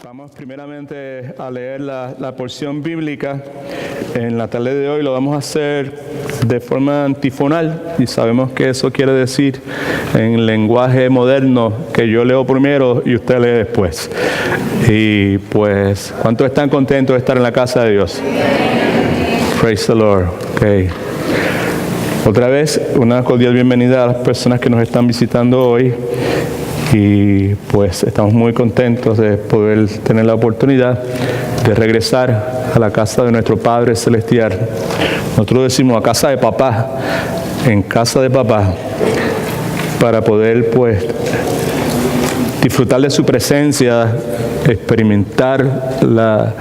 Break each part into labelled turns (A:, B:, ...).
A: Vamos primeramente a leer la porción bíblica. En la tarde de hoy lo vamos a hacer de forma antifonal y sabemos que eso quiere decir en lenguaje moderno que yo leo primero y usted lee después. Y pues, ¿cuántos están contentos de estar en la casa de Dios? Praise the Lord. Okay. Otra vez, una cordial bienvenida a las personas que nos están visitando hoy. Y pues estamos muy contentos de poder tener la oportunidad de regresar a la casa de nuestro Padre Celestial. Nosotros decimos a casa de papá, en casa de papá, para poder pues disfrutar de su presencia, experimentar la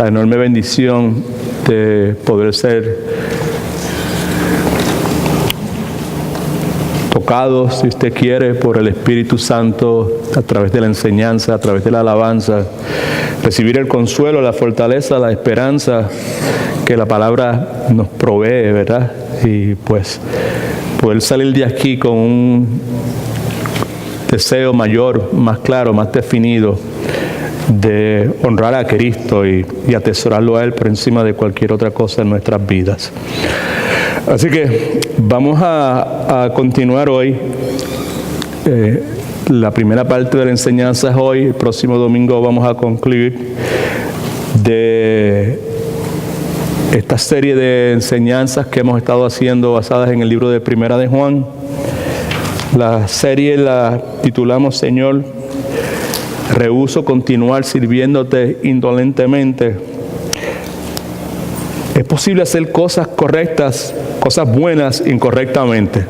A: enorme bendición de poder ser tocados, si usted quiere, por el Espíritu Santo a través de la enseñanza, a través de la alabanza, recibir el consuelo, la fortaleza, la esperanza que la palabra nos provee, ¿verdad? Y pues poder salir de aquí con un deseo mayor, más claro, más definido de honrar a Cristo y atesorarlo a Él por encima de cualquier otra cosa en nuestras vidas. Así que vamos a continuar hoy. La primera parte de la enseñanza es hoy. El próximo domingo vamos a concluir de esta serie de enseñanzas que hemos estado haciendo basadas en el libro de Primera de Juan. La serie la titulamos, Señor, rehúso continuar sirviéndote indolentemente. Es posible hacer cosas correctas, cosas buenas incorrectamente.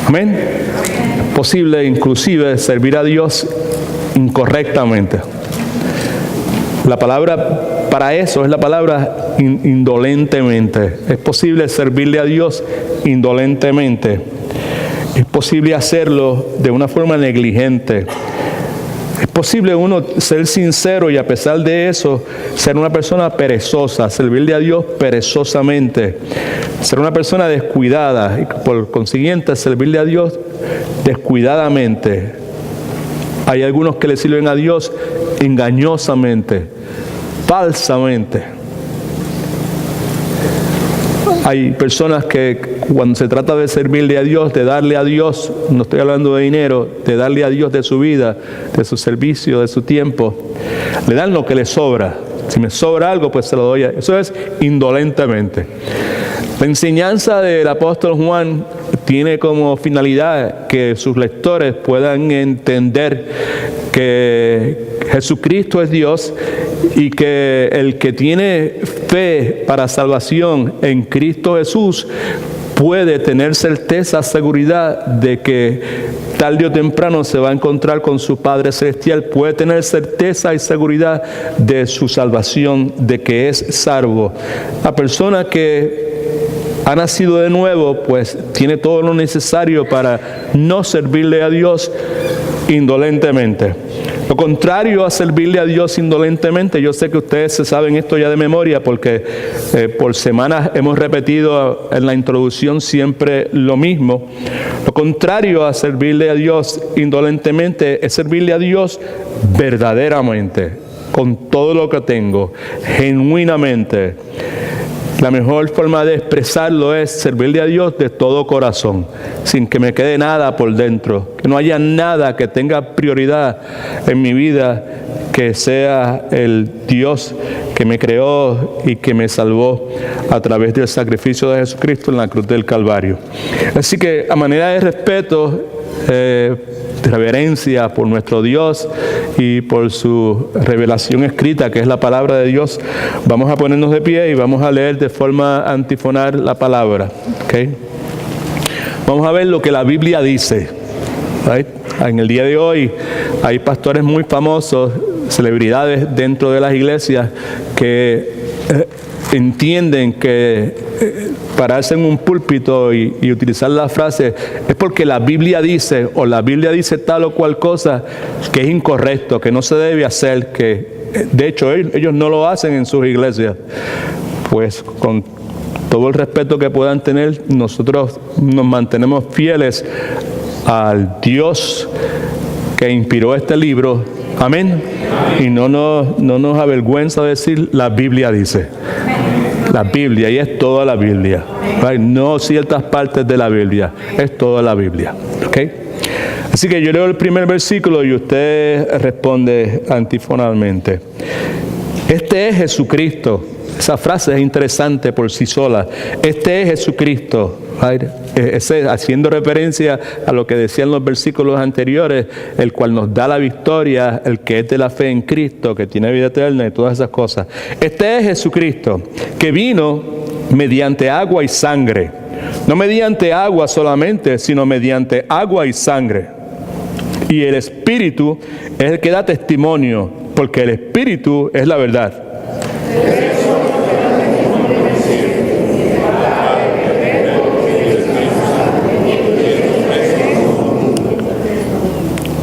A: Amén. Es posible inclusive servir a Dios incorrectamente. La palabra para eso es la palabra indolentemente. Es posible servirle a Dios indolentemente. Es posible hacerlo de una forma negligente. Es posible uno ser sincero y a pesar de eso ser una persona perezosa, servirle a Dios perezosamente, ser una persona descuidada y por consiguiente servirle a Dios descuidadamente. Hay algunos que le sirven a Dios engañosamente, falsamente. Hay personas que cuando se trata de servirle a Dios, de darle a Dios, no estoy hablando de dinero, de darle a Dios de su vida, de su servicio, de su tiempo, le dan lo que le sobra. Si me sobra algo, pues se lo doy. Eso es indolentemente. La enseñanza del apóstol Juan tiene como finalidad que sus lectores puedan entender que Jesucristo es Dios y que el que tiene fe para salvación en Cristo Jesús puede tener certeza, seguridad de que tarde o temprano se va a encontrar con su Padre Celestial, puede tener certeza y seguridad de su salvación, de que es salvo. La persona que ha nacido de nuevo, pues tiene todo lo necesario para no servirle a Dios indolentemente. Lo contrario a servirle a Dios indolentemente, yo sé que ustedes se saben esto ya de memoria porque por semanas hemos repetido en la introducción siempre lo mismo. Lo contrario a servirle a Dios indolentemente es servirle a Dios verdaderamente, con todo lo que tengo, genuinamente. La mejor forma de expresarlo es servirle a Dios de todo corazón, sin que me quede nada por dentro, que no haya nada que tenga prioridad en mi vida, que sea el Dios que me creó y que me salvó a través del sacrificio de Jesucristo en la cruz del Calvario. Así que a manera de respeto, reverencia por nuestro Dios y por su revelación escrita, que es la palabra de Dios, vamos a ponernos de pie y vamos a leer de forma antifonal la palabra. ¿Okay? Vamos a ver lo que la Biblia dice. ¿Right? En el día de hoy hay pastores muy famosos, celebridades dentro de las iglesias que entienden que pararse en un púlpito y utilizar la frase es porque la Biblia dice, o la Biblia dice tal o cual cosa que es incorrecto, que no se debe hacer, que de hecho ellos no lo hacen en sus iglesias. Pues con todo el respeto que puedan tener, nosotros nos mantenemos fieles al Dios que inspiró este libro, Amén. Y no nos avergüenza decir la Biblia dice. La Biblia, y es toda la Biblia. Right? No ciertas partes de la Biblia, es toda la Biblia. ¿Okay? Así que yo leo el primer versículo y usted responde antifonalmente. Este es Jesucristo. Esa frase es interesante por sí sola. Este es Jesucristo. Right? Haciendo referencia a lo que decían los versículos anteriores, el cual nos da la victoria, el que es de la fe en Cristo, que tiene vida eterna y todas esas cosas. Este es Jesucristo, que vino mediante agua y sangre. No mediante agua solamente, sino mediante agua y sangre. Y el Espíritu es el que da testimonio, porque el Espíritu es la verdad.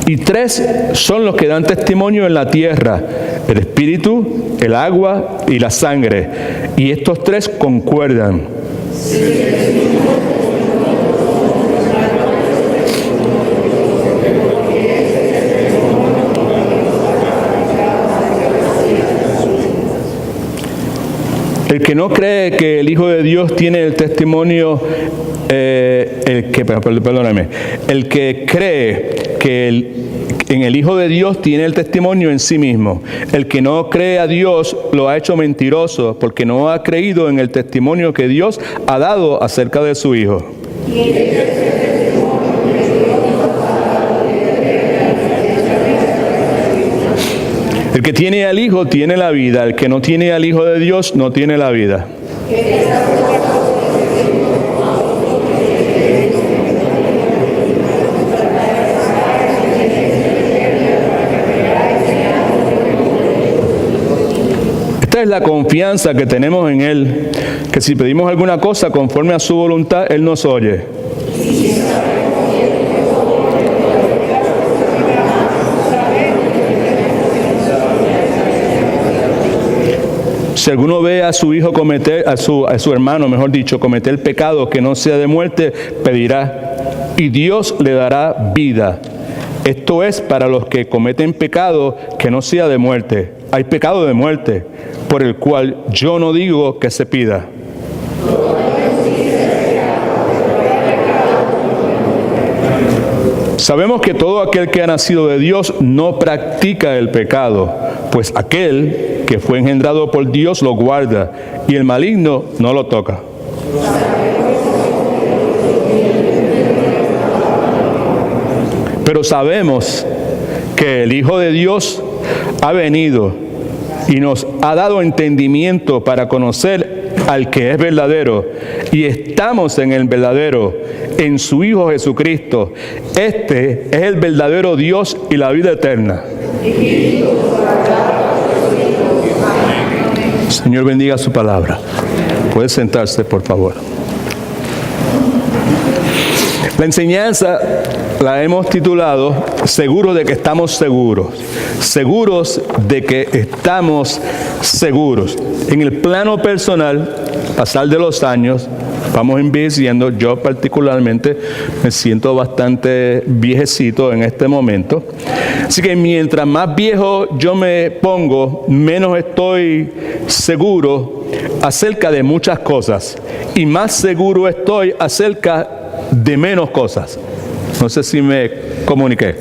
A: Y tres son los que dan testimonio en la tierra: el Espíritu, el agua y la sangre. Y estos tres concuerdan. El que no cree que el Hijo de Dios tiene el testimonio, el que cree que en el Hijo de Dios tiene el testimonio en sí mismo. El que no cree a Dios lo ha hecho mentiroso, porque no ha creído en el testimonio que Dios ha dado acerca de su Hijo. El que tiene al Hijo tiene la vida, el que no tiene al Hijo de Dios no tiene la vida. Esta es la confianza que tenemos en Él, que si pedimos alguna cosa conforme a su voluntad, Él nos oye. Si alguno ve a su hijo cometer, a su hermano, mejor dicho, cometer pecado que no sea de muerte, pedirá, y Dios le dará vida. Esto es para los que cometen pecado que no sea de muerte. Hay pecado de muerte, por el cual yo no digo que se pida. Sabemos que todo aquel que ha nacido de Dios no practica el pecado, pues aquel que fue engendrado por Dios lo guarda, y el maligno no lo toca. Pero sabemos que el Hijo de Dios ha venido y nos ha dado entendimiento para conocer al que es verdadero, y estamos en el verdadero, en su Hijo Jesucristo. Este es el verdadero Dios y la vida eterna. Señor, bendiga su palabra. Puede sentarse, por favor. La enseñanza la hemos titulado Seguros de que estamos seguros. Seguros de que estamos seguros. En el plano personal, pasar de los años, vamos envejeciendo. Yo particularmente me siento bastante viejecito en este momento. Así que mientras más viejo yo me pongo, menos estoy seguro acerca de muchas cosas. Y más seguro estoy acerca de menos cosas. No sé si me comuniqué.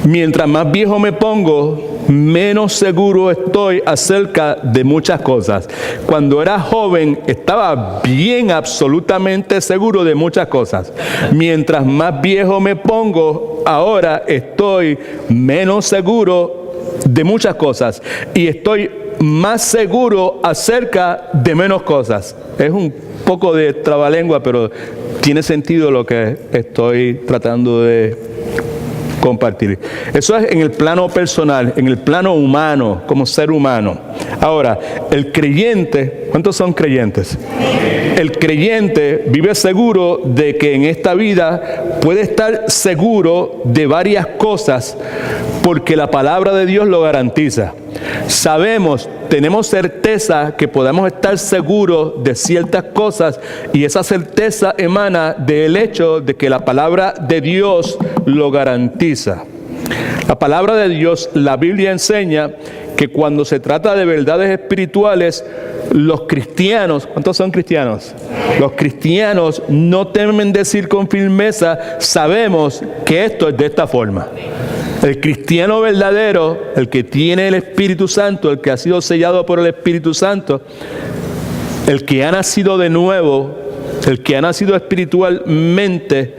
A: Mientras más viejo me pongo, menos seguro estoy acerca de muchas cosas. Cuando era joven, estaba bien absolutamente seguro de muchas cosas. Mientras más viejo me pongo, ahora estoy menos seguro de muchas cosas. Y estoy más seguro acerca de menos cosas. Es un poco de trabalengua, pero tiene sentido lo que estoy tratando de compartir. Eso es en el plano personal, en el plano humano, como ser humano. Ahora, el creyente, ¿cuántos son creyentes? El creyente vive seguro de que en esta vida puede estar seguro de varias cosas porque la palabra de Dios lo garantiza. Sabemos, tenemos certeza que podemos estar seguros de ciertas cosas, y esa certeza emana del hecho de que la palabra de Dios lo garantiza. La palabra de Dios, la Biblia enseña que cuando se trata de verdades espirituales, los cristianos, ¿cuántos son cristianos? Los cristianos no temen decir con firmeza, sabemos que esto es de esta forma. El cristiano verdadero, el que tiene el Espíritu Santo, el que ha sido sellado por el Espíritu Santo, el que ha nacido de nuevo, el que ha nacido espiritualmente,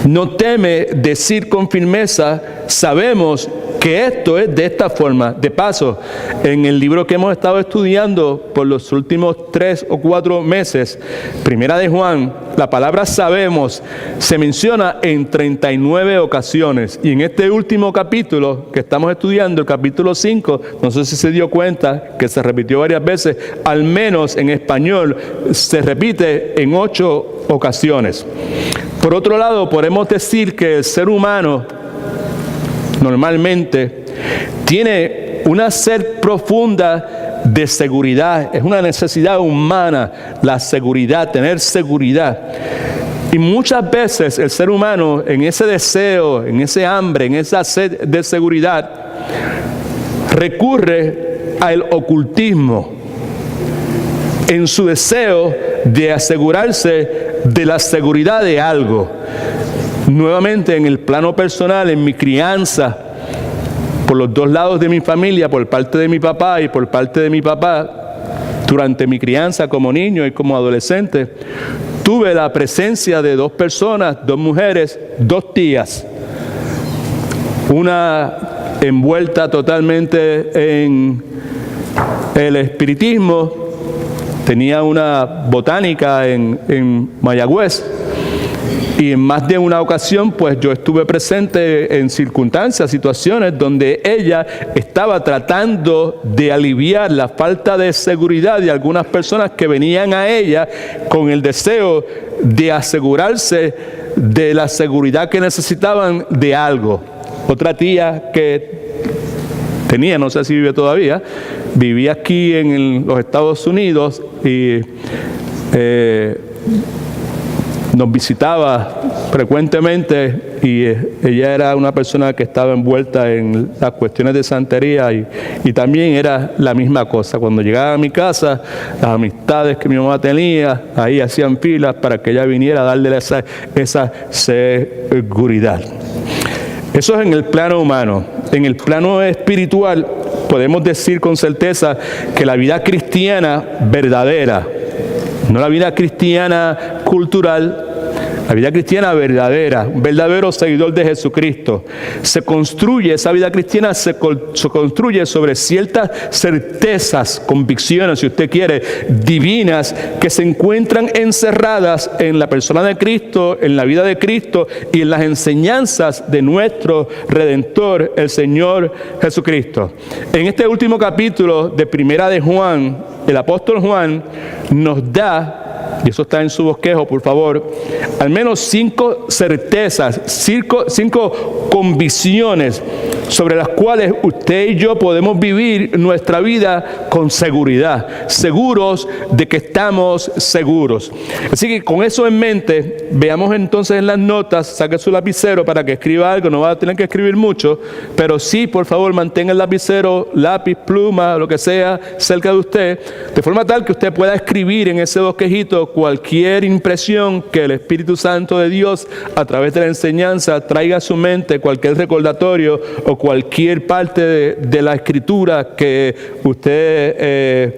A: no teme decir con firmeza, sabemos que esto es de esta forma. De paso, en el libro que hemos estado estudiando por los últimos 3 o 4 meses, Primera de Juan, la palabra sabemos se menciona en 39 ocasiones. Y en este último capítulo que estamos estudiando, el capítulo 5, no sé si se dio cuenta que se repitió varias veces, al menos en español se repite en 8 ocasiones. Por otro lado, podemos decir que el ser humano normalmente tiene una sed profunda de seguridad. Es una necesidad humana la seguridad, tener seguridad. Y muchas veces el ser humano en ese deseo, en ese hambre, en esa sed de seguridad, recurre al ocultismo en su deseo de asegurarse de la seguridad de algo. Nuevamente, en el plano personal, en mi crianza, por los dos lados de mi familia, por parte de mi papá y por parte de mi papá, durante mi crianza como niño y como adolescente, tuve la presencia de 2 personas, 2 mujeres, 2 tías. Una envuelta totalmente en el espiritismo, tenía una botánica en Mayagüez. Y en más de una ocasión, pues yo estuve presente en circunstancias, situaciones donde ella estaba tratando de aliviar la falta de seguridad de algunas personas que venían a ella con el deseo de asegurarse de la seguridad que necesitaban de algo. Otra tía que tenía, no sé si vive todavía, vivía aquí en los Estados Unidos y nos visitaba frecuentemente y ella era una persona que estaba envuelta en las cuestiones de santería y también era la misma cosa. Cuando llegaba a mi casa, las amistades que mi mamá tenía, ahí hacían filas para que ella viniera a darle esa seguridad. Eso es en el plano humano. En el plano espiritual podemos decir con certeza que la vida cristiana verdadera, no la vida cristiana cultural, la vida cristiana verdadera, un verdadero seguidor de Jesucristo, se construye, esa vida cristiana se construye sobre ciertas certezas, convicciones, si usted quiere, divinas, que se encuentran encerradas en la persona de Cristo, en la vida de Cristo y en las enseñanzas de nuestro Redentor, el Señor Jesucristo. En este último capítulo de Primera de Juan, el apóstol Juan nos da, y eso está en su bosquejo, por favor, al menos 5 certezas, 5 convicciones sobre las cuales usted y yo podemos vivir nuestra vida con seguridad, seguros de que estamos seguros. Así que con eso en mente, veamos entonces en las notas, saque su lapicero para que escriba algo, no va a tener que escribir mucho, pero sí, por favor, mantenga el lapicero, lápiz, pluma, lo que sea, cerca de usted, de forma tal que usted pueda escribir en ese bosquejito cualquier impresión que el Espíritu Santo de Dios, a través de la enseñanza, traiga a su mente, cualquier recordatorio o cualquier parte de la Escritura que usted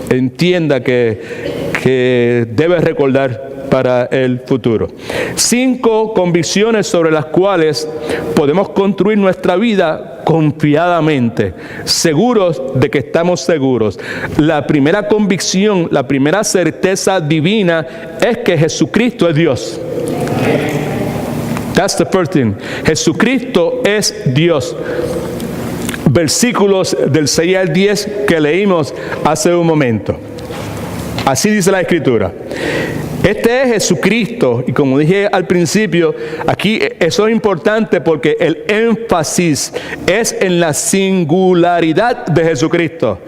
A: entienda que debe recordar para el futuro. 5 convicciones sobre las cuales podemos construir nuestra vida confiadamente, seguros de que estamos seguros. La primera convicción, la primera certeza divina es que Jesucristo es Dios. That's the first thing. Jesucristo es Dios. Versículos del 6 al 10 que leímos hace un momento. Así dice la Escritura. Este es Jesucristo, y como dije al principio, aquí eso es importante porque el énfasis es en la singularidad de Jesucristo.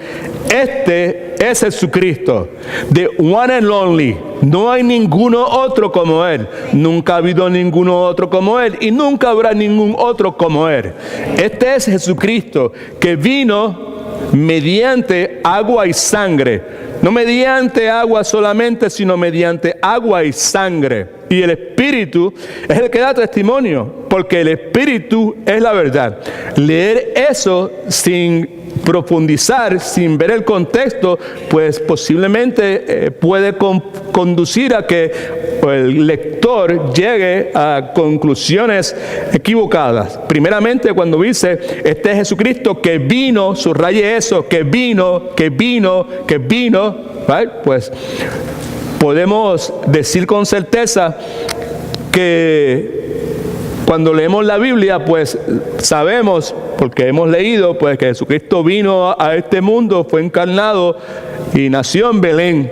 A: Este es Jesucristo, the one and only. No hay ninguno otro como Él. Nunca ha habido ninguno otro como Él y nunca habrá ningún otro como Él. Este es Jesucristo que vino mediante agua y sangre. No mediante agua solamente, sino mediante agua y sangre. Y el Espíritu es el que da testimonio, porque el Espíritu es la verdad. Leer eso sin profundizar, sin ver el contexto, pues posiblemente puede conducir a que el lector llegue a conclusiones equivocadas. Primeramente, cuando dice, este es Jesucristo que vino, subraye eso, que vino, ¿right? Pues podemos decir con certeza que cuando leemos la Biblia, pues sabemos, porque hemos leído, pues que Jesucristo vino a este mundo, fue encarnado y nació en Belén.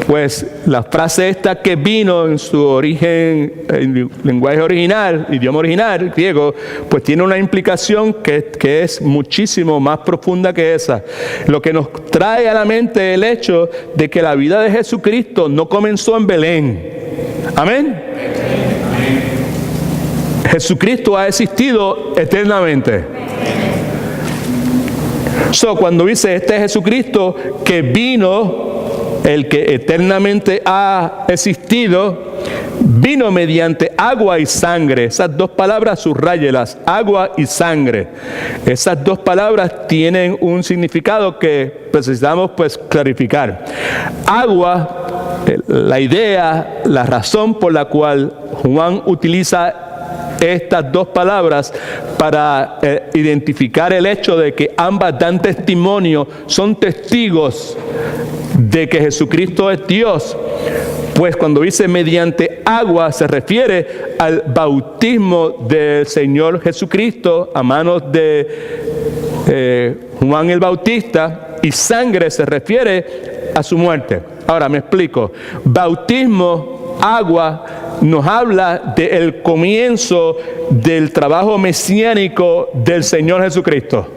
A: Pues la frase esta que vino en su origen, en lenguaje original, idioma original, griego, pues tiene una implicación que es muchísimo más profunda que esa. Lo que nos trae a la mente el hecho de que la vida de Jesucristo no comenzó en Belén. Amén. Jesucristo ha existido eternamente. Cuando dice este es Jesucristo que vino, el que eternamente ha existido, vino mediante agua y sangre. Esas dos palabras subráyelas, agua y sangre. Esas dos palabras tienen un significado que necesitamos pues clarificar. Agua, la idea, la razón por la cual Juan utiliza estas dos palabras para identificar el hecho de que ambas dan testimonio, son testigos de que Jesucristo es Dios. Pues cuando dice mediante agua se refiere al bautismo del Señor Jesucristo a manos de Juan el Bautista, y sangre se refiere a su muerte. Ahora me explico. Bautismo, agua, nos habla del comienzo del trabajo mesiánico del Señor Jesucristo.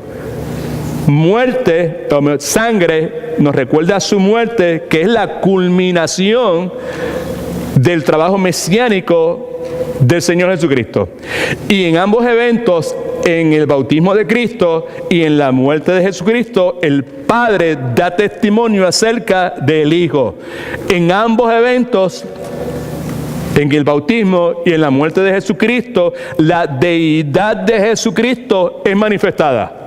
A: Muerte, sangre, nos recuerda su muerte, que es la culminación del trabajo mesiánico del Señor Jesucristo. Y en ambos eventos, en el bautismo de Cristo y en la muerte de Jesucristo, el Padre da testimonio acerca del Hijo. En ambos eventos, en el bautismo y en la muerte de Jesucristo, la deidad de Jesucristo es manifestada.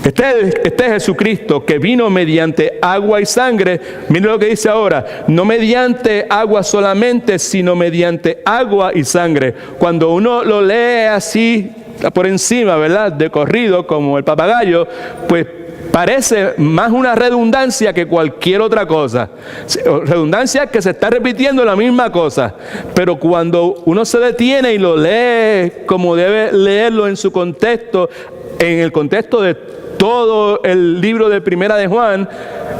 A: Este es Jesucristo que vino mediante agua y sangre. Miren lo que dice ahora, no mediante agua solamente, sino mediante agua y sangre. Cuando uno lo lee así por encima, ¿verdad?, de corrido, como el papagayo, pues parece más una redundancia que cualquier otra cosa. Redundancia que se está repitiendo la misma cosa. Pero cuando uno se detiene y lo lee como debe leerlo en su contexto, en el contexto de todo el libro de Primera de Juan,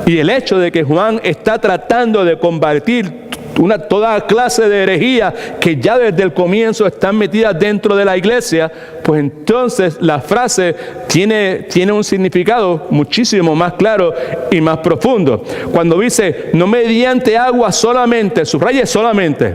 A: y el hecho de que Juan está tratando de combatir toda clase de herejía que ya desde el comienzo están metidas dentro de la iglesia, pues entonces la frase tiene un significado muchísimo más claro y más profundo. Cuando dice, no mediante agua solamente, subraye solamente,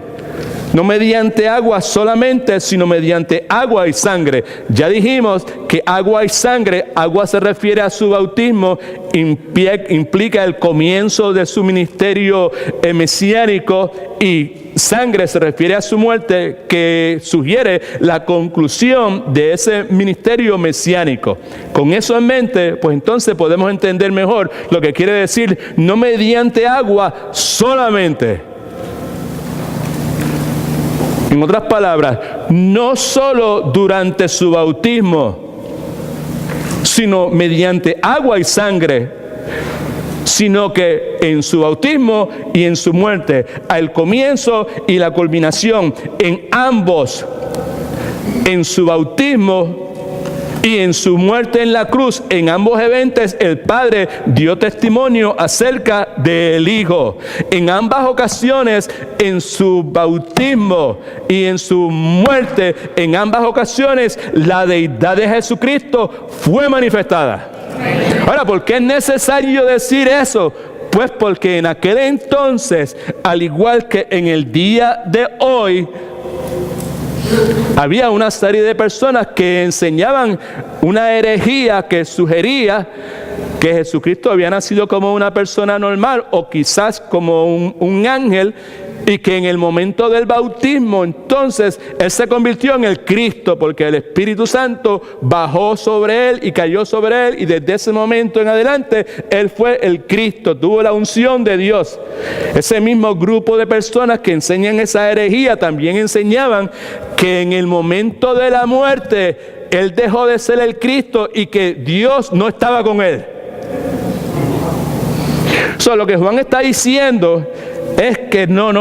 A: no mediante agua solamente, sino mediante agua y sangre. Ya dijimos que agua y sangre, agua se refiere a su bautismo, implica el comienzo de su ministerio mesiánico, y sangre se refiere a su muerte, que sugiere la conclusión de ese ministerio mesiánico. Con eso en mente, pues entonces podemos entender mejor lo que quiere decir no mediante agua solamente. En otras palabras, no solo durante su bautismo, sino mediante agua y sangre, sino que en su bautismo y en su muerte, al comienzo y la culminación, en ambos, en su bautismo y en su muerte en la cruz, en ambos eventos, el Padre dio testimonio acerca del Hijo. En ambas ocasiones, en su bautismo y en su muerte, en ambas ocasiones, la deidad de Jesucristo fue manifestada. Ahora, ¿por qué es necesario decir eso? Pues porque en aquel entonces, al igual que en el día de hoy, había una serie de personas que enseñaban una herejía que sugería que Jesucristo había nacido como una persona normal o quizás como un ángel, y que en el momento del bautismo entonces Él se convirtió en el Cristo porque el Espíritu Santo bajó sobre Él y cayó sobre Él, y desde ese momento en adelante Él fue el Cristo, tuvo la unción de Dios. Ese mismo grupo de personas que enseñan esa herejía también enseñaban que en el momento de la muerte Él dejó de ser el Cristo y que Dios no estaba con Él. Lo que Juan está diciendo es que no.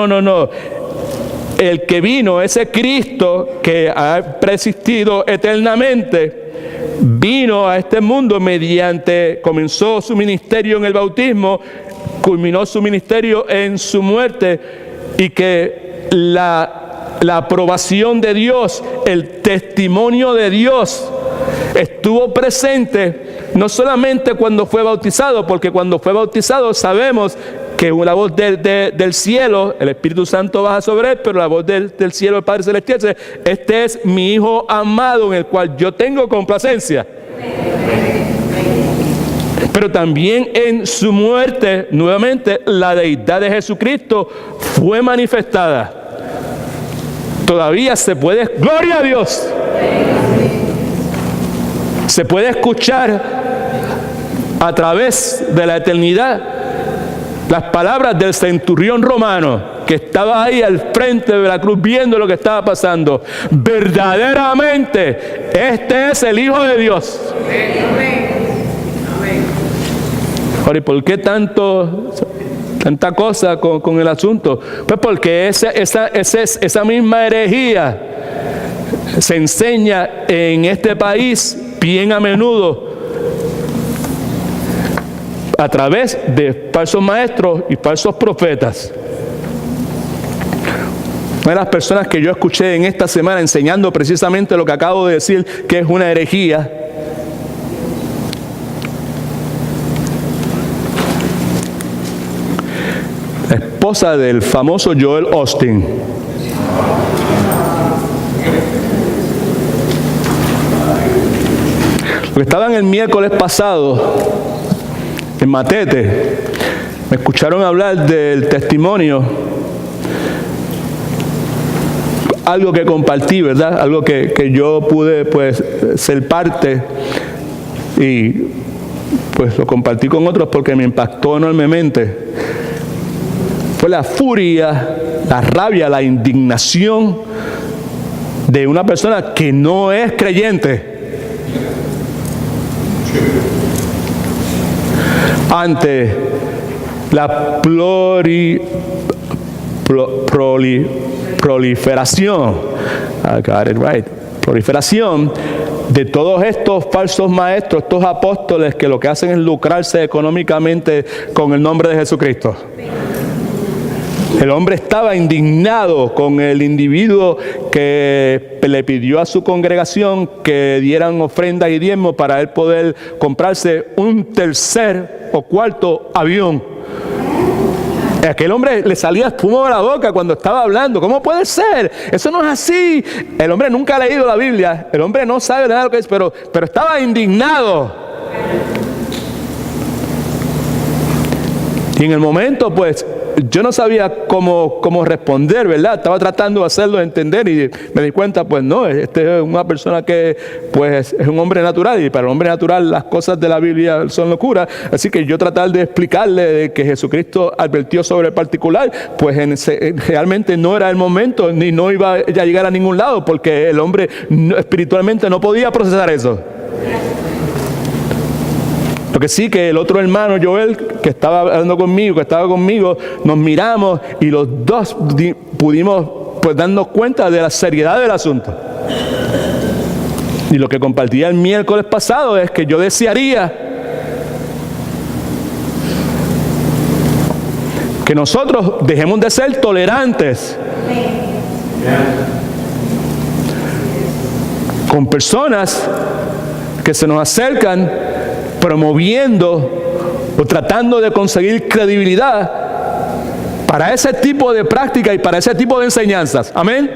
A: El que vino, ese Cristo que ha persistido eternamente, vino a este mundo comenzó su ministerio en el bautismo, culminó su ministerio en su muerte, y que la aprobación de Dios, el testimonio de Dios estuvo presente no solamente cuando fue bautizado, porque cuando fue bautizado sabemos que una voz del cielo, el Espíritu Santo baja sobre él, pero la voz del cielo del Padre Celestial dice: este es mi Hijo amado en el cual yo tengo complacencia. Pero también en su muerte, nuevamente, la deidad de Jesucristo fue manifestada. Todavía se puede, ¡gloria a Dios!, se puede escuchar a través de la eternidad las palabras del centurión romano que estaba ahí al frente de la cruz viendo lo que estaba pasando: verdaderamente este es el Hijo de Dios. Ahora, ¿y por qué tanta cosa con el asunto? Pues porque esa misma herejía se enseña en este país bien a menudo a través de falsos maestros y falsos profetas. Una de las personas que yo escuché en esta semana enseñando precisamente lo que acabo de decir, que es una herejía, la esposa del famoso Joel Osteen. Porque estaban el miércoles pasado en Matete, me escucharon hablar del testimonio, algo que compartí, ¿verdad? Algo que yo pude pues ser parte, y pues lo compartí con otros porque me impactó enormemente. Fue la furia, la rabia, la indignación de una persona que no es creyente ante la proliferación, I got it right, proliferación de todos estos falsos maestros, estos apóstoles que lo que hacen es lucrarse económicamente con el nombre de Jesucristo. El hombre estaba indignado con el individuo que le pidió a su congregación que dieran ofrendas y diezmos para él poder comprarse un tercer o cuarto avión. A aquel hombre le salía espuma de la boca cuando estaba hablando. ¿Cómo puede ser? Eso no es así. El hombre nunca ha leído la Biblia. El hombre no sabe nada de lo que es, pero estaba indignado. Y en el momento, pues, yo no sabía cómo responder, ¿verdad? Estaba tratando de hacerlo entender y me di cuenta, pues no, este es una persona que pues es un hombre natural, y para el hombre natural las cosas de la Biblia son locura. Así que yo tratar de explicarle de que Jesucristo advirtió sobre el particular, pues realmente no era el momento, ni no iba a llegar a ningún lado, porque el hombre espiritualmente no podía procesar eso. Lo que sí, que el otro hermano Joel, que estaba hablando conmigo, nos miramos y los dos pudimos pues darnos cuenta de la seriedad del asunto. Y lo que compartía el miércoles pasado es que yo desearía que nosotros dejemos de ser tolerantes con personas que se nos acercan promoviendo o tratando de conseguir credibilidad para ese tipo de práctica y para ese tipo de enseñanzas. Amén.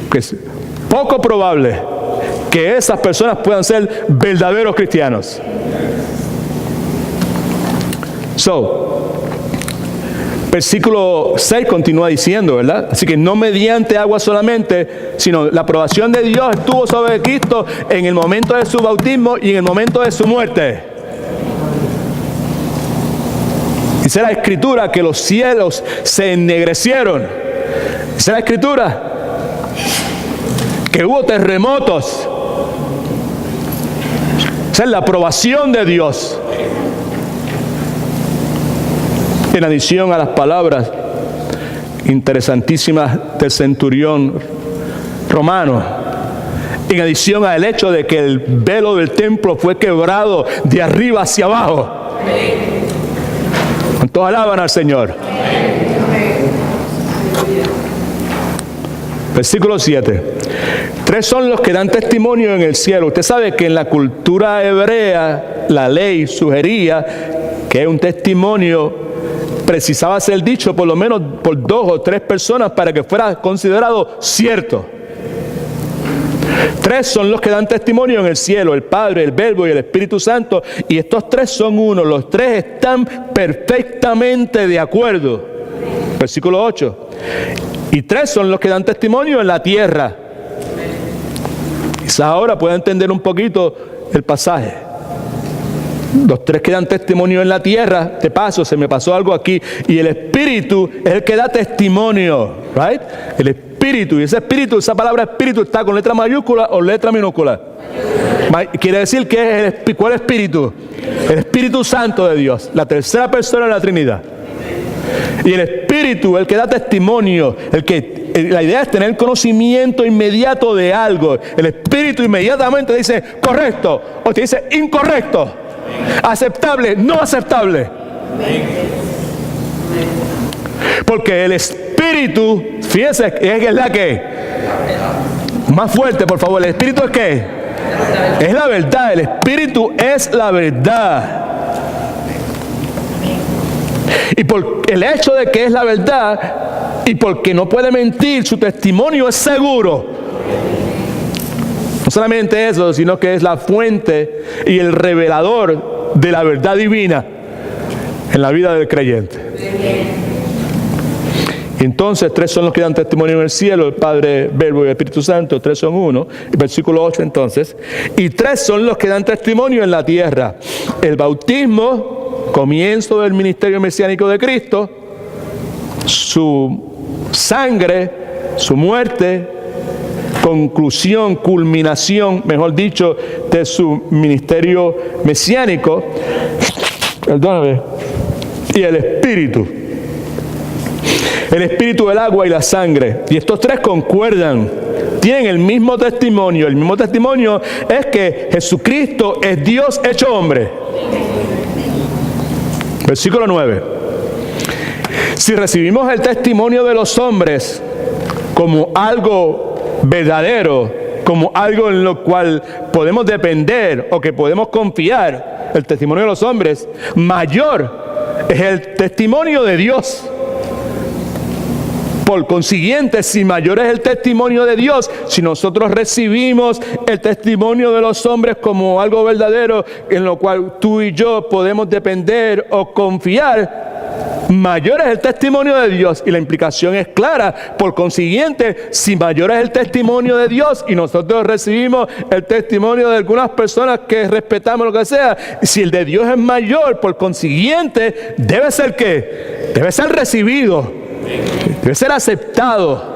A: Que es poco probable que esas personas puedan ser verdaderos cristianos. Versículo 6 continúa diciendo, ¿verdad? Así que no mediante agua solamente, sino la aprobación de Dios estuvo sobre Cristo en el momento de su bautismo y en el momento de su muerte. Dice la Escritura que los cielos se ennegrecieron. Dice la Escritura que hubo terremotos. Esa es la aprobación de Dios. En adición a las palabras interesantísimas del centurión romano, en adición al hecho de que el velo del templo fue quebrado de arriba hacia abajo. ¿Cuántos alaban al Señor? Versículo 7. 3 son los que dan testimonio en el cielo. Usted sabe que en la cultura hebrea la ley sugería que un testimonio precisaba ser dicho por lo menos por 2 o 3 personas para que fuera considerado cierto. 3 son los que dan testimonio en el cielo: el Padre, el Verbo y el Espíritu Santo. Y estos 3 son uno. Los 3 están perfectamente de acuerdo. Versículo 8. Y 3 son los que dan testimonio en la tierra. Quizás ahora pueda entender un poquito el pasaje. Los 3 que dan testimonio en la tierra, de paso, se me pasó algo aquí, y el Espíritu es el que da testimonio, right? El Espíritu, y ese Espíritu, esa palabra Espíritu está con letra mayúscula o letra minúscula. Quiere decir que es ¿cuál Espíritu? El Espíritu Santo de Dios, la tercera persona de la Trinidad. Y el Espíritu, el que da testimonio, la idea es tener conocimiento inmediato de algo. El Espíritu inmediatamente dice correcto o te dice incorrecto. Aceptable, no aceptable. Porque el Espíritu, fíjese, es la que más fuerte, por favor. El Espíritu es qué? Es la verdad. El Espíritu es la verdad. Y por el hecho de que es la verdad y porque no puede mentir, su testimonio es seguro. No solamente eso, sino que es la fuente y el revelador de la verdad divina en la vida del creyente. Entonces 3 son los que dan testimonio en el cielo: el Padre, Verbo y el Espíritu Santo. 3 son uno. Versículo 8 entonces. Y 3 son los que dan testimonio en la tierra: el bautismo, comienzo del ministerio mesiánico de Cristo; su sangre, su muerte; conclusión, culminación, mejor dicho, de su ministerio mesiánico. Perdóname. Y el Espíritu. El Espíritu, el agua y la sangre. Y estos 3 concuerdan. Tienen el mismo testimonio. El mismo testimonio es que Jesucristo es Dios hecho hombre. Versículo 9. Si recibimos el testimonio de los hombres como algo verdadero, como algo en lo cual podemos depender o que podemos confiar, el testimonio de los hombres, mayor es el testimonio de Dios. Por consiguiente, si mayor es el testimonio de Dios, si nosotros recibimos el testimonio de los hombres como algo verdadero en lo cual tú y yo podemos depender o confiar, mayor es el testimonio de Dios. Y la implicación es clara. Por consiguiente, si mayor es el testimonio de Dios y nosotros recibimos el testimonio de algunas personas que respetamos, lo que sea, si el de Dios es mayor, por consiguiente, debe ser ¿qué? Debe ser recibido. Debe ser aceptado.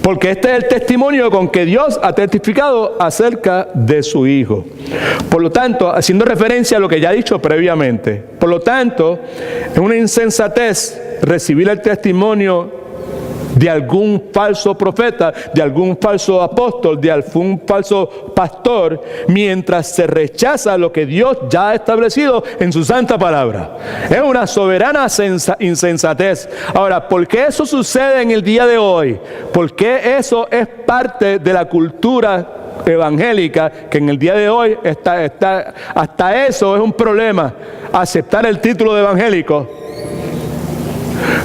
A: Porque este es el testimonio con que Dios ha testificado acerca de su Hijo. Por lo tanto, haciendo referencia a lo que ya he dicho previamente, por lo tanto, es una insensatez recibir el testimonio de algún falso profeta, de algún falso apóstol, de algún falso pastor, mientras se rechaza lo que Dios ya ha establecido en su santa palabra. Es una soberana insensatez. Ahora, ¿por qué eso sucede en el día de hoy? ¿Por qué eso es parte de la cultura evangélica, que en el día de hoy hasta eso es un problema, aceptar el título de evangélico.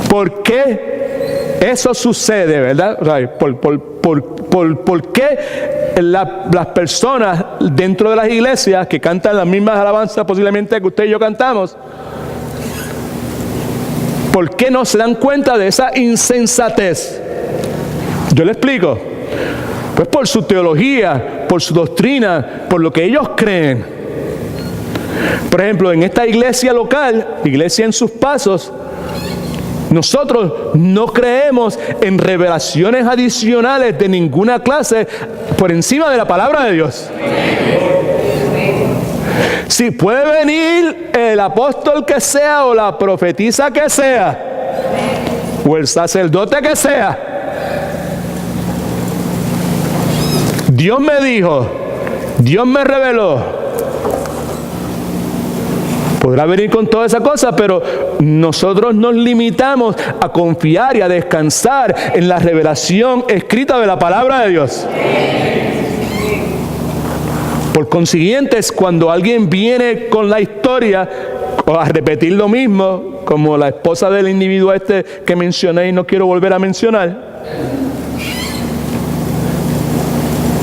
A: ¿Por qué eso sucede, verdad? O sea, ¿por qué las personas dentro de las iglesias que cantan las mismas alabanzas posiblemente que usted y yo cantamos, ¿por qué no se dan cuenta de esa insensatez? Yo le explico. Pues por su teología, por su doctrina, por lo que ellos creen. Por ejemplo, en esta iglesia local, Iglesia en Sus Pasos, nosotros no creemos en revelaciones adicionales de ninguna clase por encima de la palabra de Dios. Si puede venir el apóstol que sea, o la profetisa que sea, o el sacerdote que sea, Dios me dijo, Dios me reveló. Podrá venir con toda esa cosa, pero nosotros nos limitamos a confiar y a descansar en la revelación escrita de la palabra de Dios. Por consiguiente, cuando alguien viene con la historia o a repetir lo mismo, como la esposa del individuo que mencioné y no quiero volver a mencionar,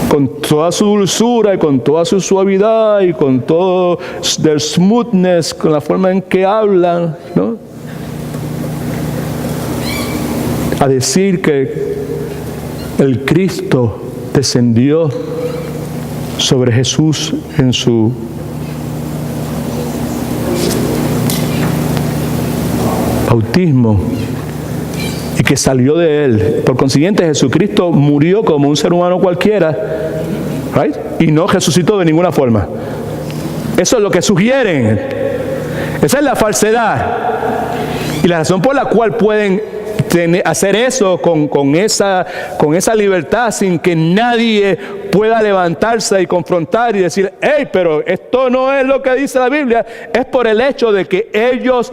A: con toda su dulzura y con toda su suavidad y con todo el smoothness, con la forma en que hablan, ¿no? A decir que el Cristo descendió sobre Jesús en su bautismo y que salió de él. Por consiguiente, Jesucristo murió como un ser humano cualquiera, right? Y no resucitó de ninguna forma. Eso es lo que sugieren. Esa es la falsedad. Y la razón por la cual pueden hacer eso con esa libertad sin que nadie pueda levantarse y confrontar y decir, hey, pero esto no es lo que dice la Biblia, es por el hecho de que ellos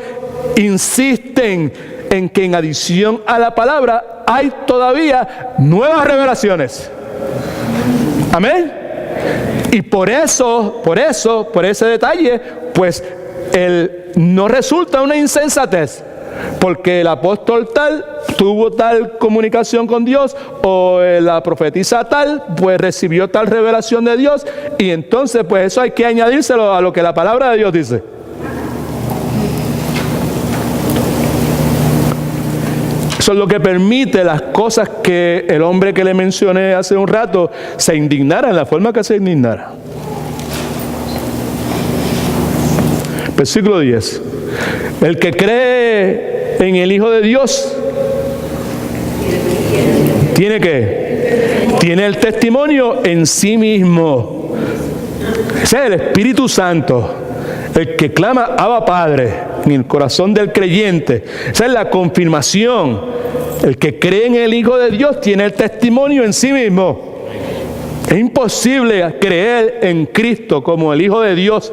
A: insisten en que en adición a la palabra hay todavía nuevas revelaciones. Amén. Y por ese detalle, pues no resulta una insensatez, porque el apóstol tal tuvo tal comunicación con Dios, o la profetisa tal pues recibió tal revelación de Dios, y entonces pues eso hay que añadírselo a lo que la palabra de Dios dice. Eso es lo que permite las cosas que el hombre que le mencioné hace un rato se indignara en la forma que se indignara. Versículo 10. El que cree en el Hijo de Dios tiene el testimonio en sí mismo. Ese es el Espíritu Santo, el que clama Abba Padre en el corazón del creyente. Esa es la confirmación. El que cree en el Hijo de Dios tiene el testimonio en sí mismo. Es imposible creer en Cristo como el Hijo de Dios.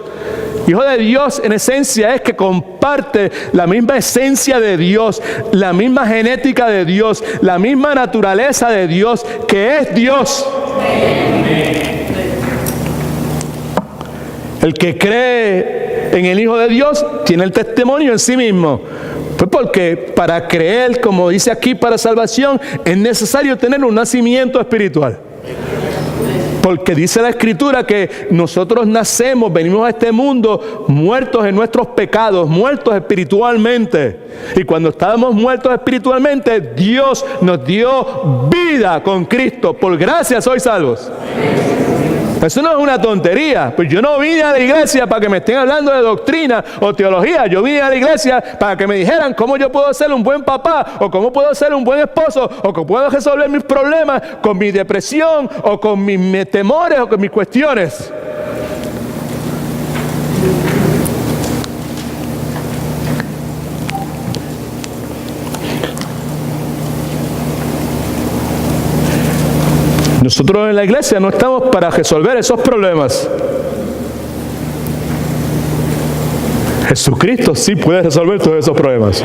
A: Hijo de Dios en esencia es que comparte la misma esencia de Dios, la misma genética de Dios, la misma naturaleza de Dios, que es Dios. El que cree en el Hijo de Dios tiene el testimonio en sí mismo. Pues porque para creer, como dice aquí, para salvación, es necesario tener un nacimiento espiritual. Porque dice la Escritura que nosotros nacemos, venimos a este mundo muertos en nuestros pecados, muertos espiritualmente. Y cuando estábamos muertos espiritualmente, Dios nos dio vida con Cristo. Por gracia sois salvos. Eso no es una tontería. Pues yo no vine a la iglesia para que me estén hablando de doctrina o teología. Yo vine a la iglesia para que me dijeran cómo yo puedo ser un buen papá, o cómo puedo ser un buen esposo, o cómo puedo resolver mis problemas con mi depresión, o con mis temores, o con mis cuestiones. Nosotros en la iglesia no estamos para resolver esos problemas. Jesucristo sí puede resolver todos esos problemas.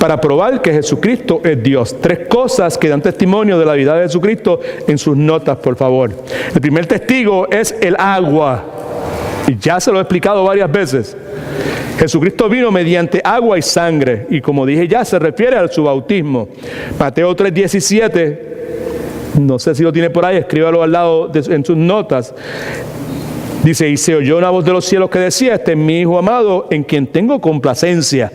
A: para probar que Jesucristo es Dios. 3 cosas que dan testimonio de la deidad de Jesucristo en sus notas, por favor. El primer testigo es el agua. Y ya se lo he explicado varias veces. Jesucristo vino mediante agua y sangre. Y como dije ya, se refiere a su bautismo. Mateo 3:17, no sé si lo tiene por ahí, escríbalo al lado en sus notas. Dice, y se oyó una voz de los cielos que decía, este es mi Hijo amado, en quien tengo complacencia.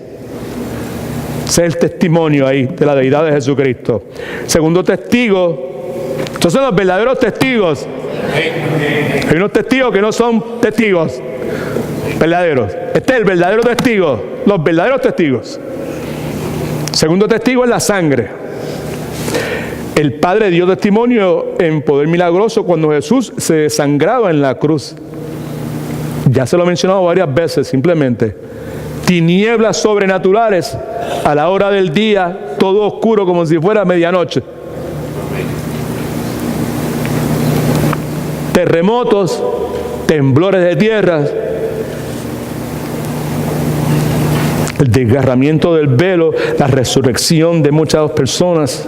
A: Ese es el testimonio ahí de la deidad de Jesucristo. Segundo testigo, estos son los verdaderos testigos. Hay unos testigos que no son testigos verdaderos. Este es el verdadero testigo, los verdaderos testigos. Segundo testigo es la sangre. El Padre dio testimonio en poder milagroso cuando Jesús se desangraba en la cruz. Ya se lo he mencionado varias veces, simplemente. Tinieblas sobrenaturales a la hora del día, todo oscuro como si fuera medianoche. Terremotos, temblores de tierra, el desgarramiento del velo, la resurrección de muchas personas.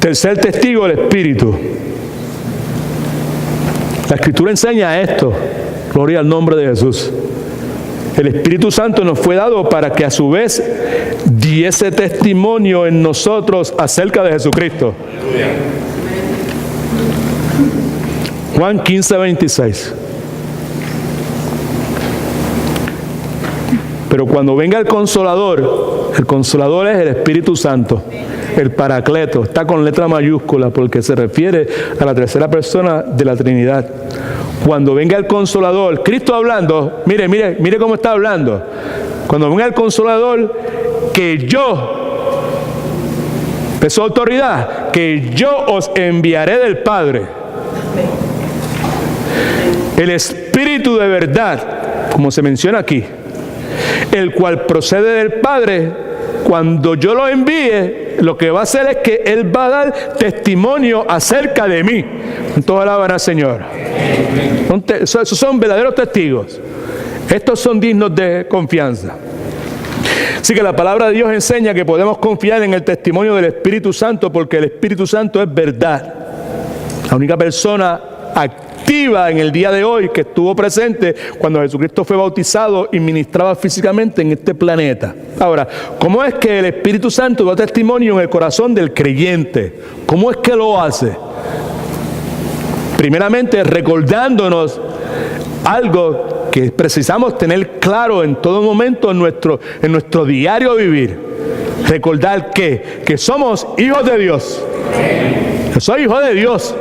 A: Tercer testigo, el Espíritu. La Escritura enseña esto. Gloria al nombre de Jesús. El Espíritu Santo nos fue dado para que a su vez diese testimonio en nosotros acerca de Jesucristo. Juan 15:26. Pero cuando venga el Consolador es el Espíritu Santo, el Paracleto, está con letra mayúscula porque se refiere a la tercera persona de la Trinidad. Cuando venga el Consolador, Cristo hablando, mire cómo está hablando. Cuando venga el Consolador, que yo, de su autoridad, que yo os enviaré del Padre. El Espíritu de verdad, como se menciona aquí, el cual procede del Padre, cuando yo lo envíe, lo que va a hacer es que Él va a dar testimonio acerca de mí. Entonces alaban al Señor. Esos son verdaderos testigos. Estos son dignos de confianza. Así que la palabra de Dios enseña que podemos confiar en el testimonio del Espíritu Santo porque el Espíritu Santo es verdad. La única persona activa en el día de hoy que estuvo presente cuando Jesucristo fue bautizado y ministraba físicamente en este planeta. Ahora, ¿cómo es que el Espíritu Santo da testimonio en el corazón del creyente? ¿Cómo es que lo hace? Primeramente, recordándonos algo que precisamos tener claro en todo momento en nuestro diario vivir. Recordar que somos hijos de Dios. Yo soy hijo de Dios.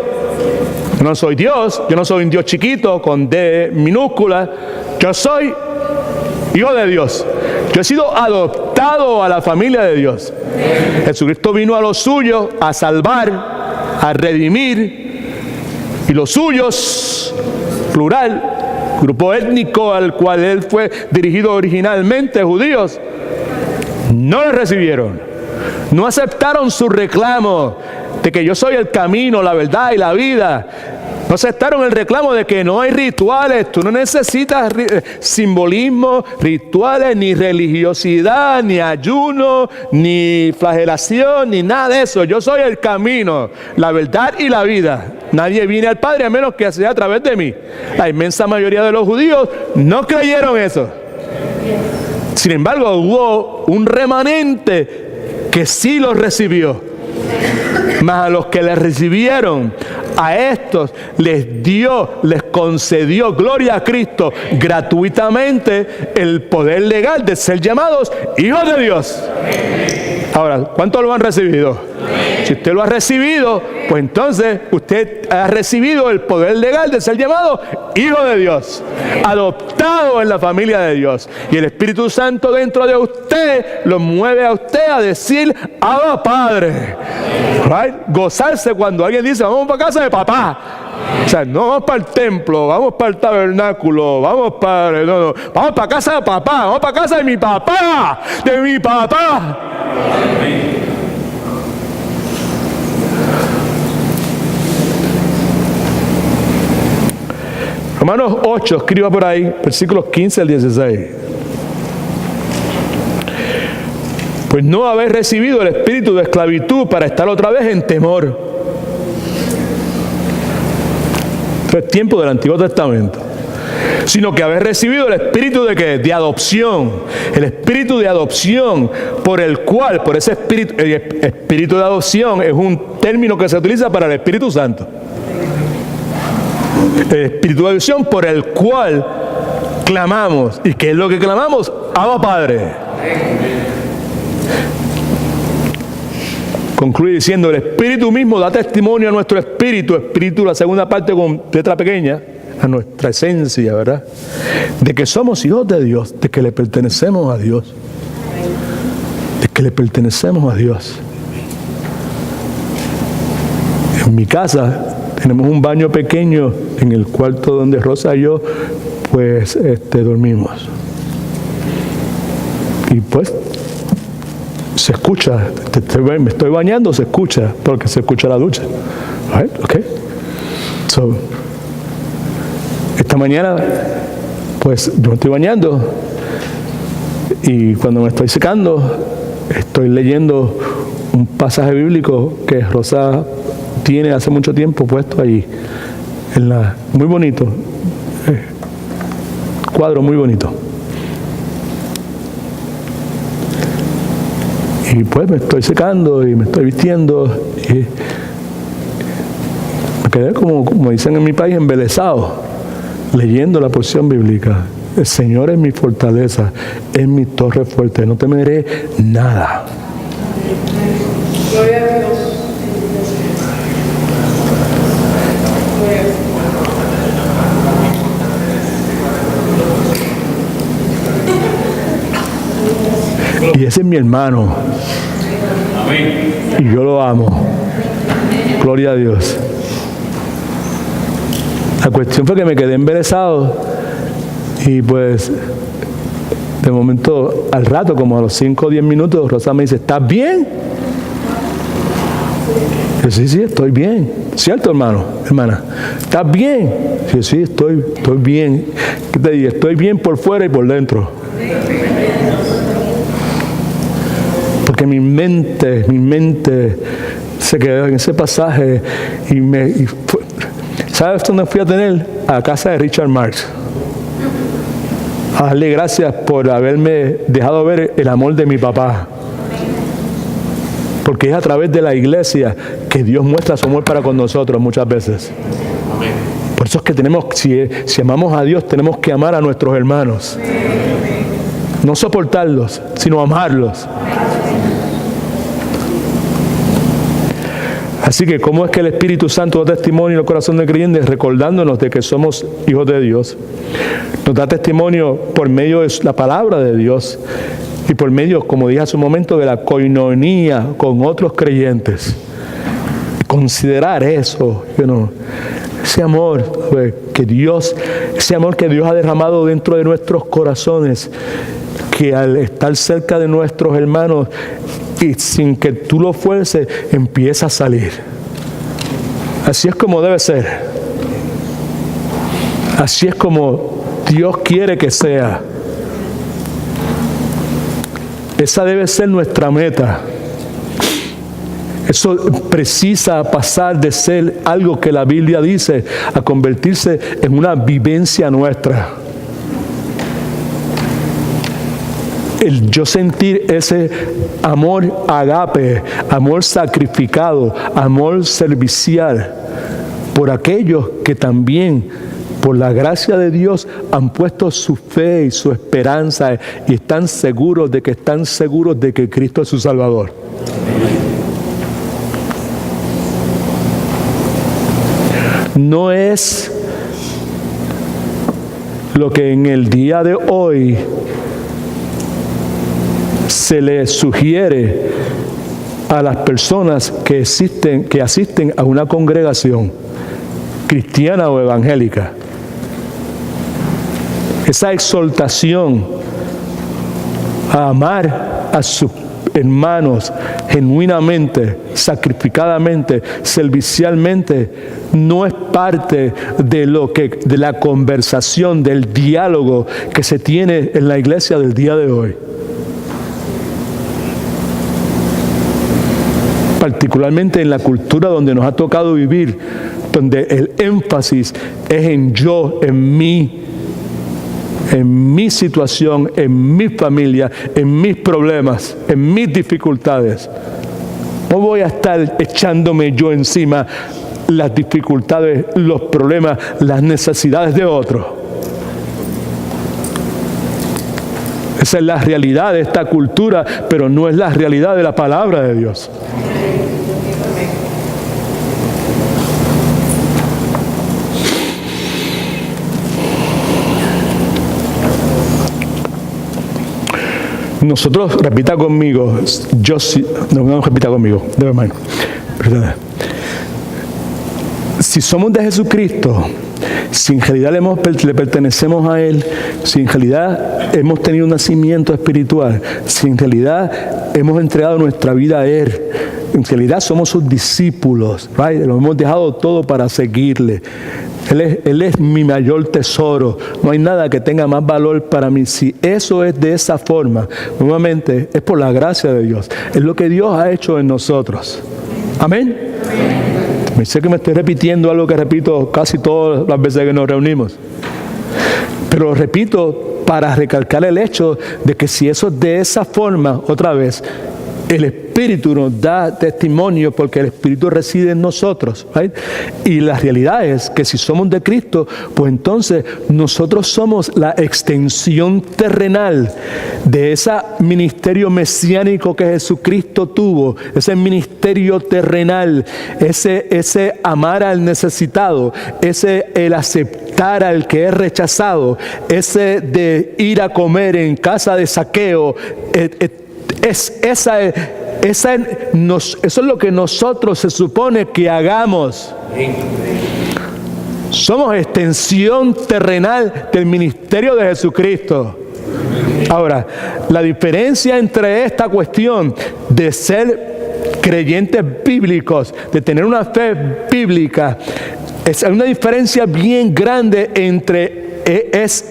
A: Yo no soy Dios, yo no soy un Dios chiquito con D minúscula. Yo soy hijo de Dios. Yo he sido adoptado a la familia de Dios. Jesucristo vino a los suyos a salvar, a redimir. Y los suyos, plural, grupo étnico al cual Él fue dirigido originalmente, judíos, no le recibieron. No aceptaron su reclamo de que yo soy el camino, la verdad y la vida. No aceptaron el reclamo de que no hay rituales. Tú no necesitas simbolismo, rituales, ni religiosidad, ni ayuno, ni flagelación, ni nada de eso. Yo soy el camino, la verdad y la vida. Nadie viene al Padre a menos que sea a través de mí. La inmensa mayoría de los judíos no creyeron eso. Sin embargo, hubo un remanente que sí los recibió. Mas a los que les recibieron, a estos les concedió, gloria a Cristo, gratuitamente el poder legal de ser llamados hijos de Dios. Ahora, ¿cuántos lo han recibido? Si usted lo ha recibido, pues entonces usted ha recibido el poder legal de ser llamado hijo de Dios, adoptado en la familia de Dios. Y el Espíritu Santo dentro de usted lo mueve a usted a decir, Abba Padre. Right? Gozarse cuando alguien dice, vamos para casa de papá. O sea, no vamos para el templo, vamos para el tabernáculo, vamos para casa de papá, vamos para casa de mi papá, de mi papá. Romanos 8, escriba por ahí, versículos 15 al 16. Pues no habéis recibido el espíritu de esclavitud para estar otra vez en temor. Esto es tiempo del Antiguo Testamento. Sino que habéis recibido el espíritu de ¿qué? De adopción. El espíritu de adopción por el cual, por ese espíritu, el espíritu de adopción es un término que se utiliza para el Espíritu Santo. El espíritu de adopción por el cual clamamos. ¿Y qué es lo que clamamos? Abba Padre. Concluye diciendo, el Espíritu mismo da testimonio a nuestro espíritu, la segunda parte con letra pequeña, a nuestra esencia, ¿verdad? De que somos hijos de Dios, de que le pertenecemos a Dios. De que le pertenecemos a Dios. En mi casa tenemos un baño pequeño en el cuarto donde Rosa y yo, pues, dormimos. Y pues, se escucha, me estoy bañando, se escucha, porque se escucha la ducha. Right? Okay. So, esta mañana, pues yo me estoy bañando y cuando me estoy secando, estoy leyendo un pasaje bíblico que Rosa tiene hace mucho tiempo puesto allí, muy bonito, cuadro muy bonito. Y pues me estoy secando y me estoy vistiendo y me quedé como dicen en mi país, embelesado, leyendo la porción bíblica. El Señor es mi fortaleza, es mi torre fuerte, no temeré nada.
B: Gloria a Dios.
A: Y ese es mi hermano.
C: Amén.
A: Y yo lo amo. Gloria a Dios. La cuestión fue que me quedé embelesado y pues de momento, al rato, como a los 5 o 10 minutos, Rosa me dice, ¿estás bien? Yo, sí, estoy bien. ¿Cierto, hermana? ¿Estás bien? Yo, sí, estoy bien. ¿Qué te digo? Estoy bien por fuera y por dentro. Porque mi mente se quedó en ese pasaje y ¿sabes dónde fui a tener? A la casa de Richard Marx. A darle gracias por haberme dejado ver el amor de mi papá. Porque es a través de la iglesia que Dios muestra su amor para con nosotros muchas veces. Por eso es que tenemos, si amamos a Dios, tenemos que amar a nuestros hermanos. No soportarlos, sino amarlos. Así que, ¿cómo es que el Espíritu Santo da testimonio en el corazón del creyente? Recordándonos de que somos hijos de Dios. Nos da testimonio por medio de la palabra de Dios y por medio, como dije hace un momento, de la coinonía con otros creyentes. Considerar eso, ese amor que Dios ha derramado dentro de nuestros corazones, que al estar cerca de nuestros hermanos y sin que tú lo fuerces, empieza a salir. Así es como debe ser. Así es como Dios quiere que sea. Esa debe ser nuestra meta. Eso precisa pasar de ser algo que la Biblia dice a convertirse en una vivencia nuestra. El yo sentir ese amor agape, amor sacrificado, amor servicial por aquellos que también, por la gracia de Dios, han puesto su fe y su esperanza y están seguros de que Cristo es su Salvador. No es lo que en el día de hoy se le sugiere a las personas que asisten a una congregación cristiana o evangélica. Esa exhortación a amar a sus hermanos genuinamente, sacrificadamente, servicialmente, no es parte de la conversación, del diálogo que se tiene en la iglesia del día de hoy. particularmente en la cultura donde nos ha tocado vivir, donde el énfasis es en yo, en mí, en mi situación, en mi familia, en mis problemas, en mis dificultades. No voy a estar echándome yo encima las dificultades, los problemas, las necesidades de otros. Esa es la realidad de esta cultura, pero no es la realidad de la palabra de Dios. Nosotros, repita conmigo, no repita conmigo, si somos de Jesucristo, si en realidad le pertenecemos a Él, si en realidad hemos tenido un nacimiento espiritual, si en realidad hemos entregado nuestra vida a Él, en realidad somos sus discípulos, ¿right? Lo hemos dejado todo para seguirle. Él es mi mayor tesoro. No hay nada que tenga más valor para mí. Si eso es de esa forma, nuevamente, es por la gracia de Dios. Es lo que Dios ha hecho en nosotros. Amén. Me sé que me estoy repitiendo algo que repito casi todas las veces que nos reunimos. Pero lo repito para recalcar el hecho de que si eso es de esa forma, otra vez, el Espíritu nos da testimonio porque el Espíritu reside en nosotros, ¿right? Y la realidad es que si somos de Cristo, pues entonces nosotros somos la extensión terrenal de ese ministerio mesiánico que Jesucristo tuvo, ese ministerio terrenal, ese amar al necesitado, el aceptar al que es rechazado, ese de ir a comer en casa de Zaqueo, eso es lo que nosotros se supone que hagamos. Somos extensión terrenal del ministerio de Jesucristo. Ahora, la diferencia entre esta cuestión de ser creyentes bíblicos, de tener una fe bíblica, es una diferencia bien grande entre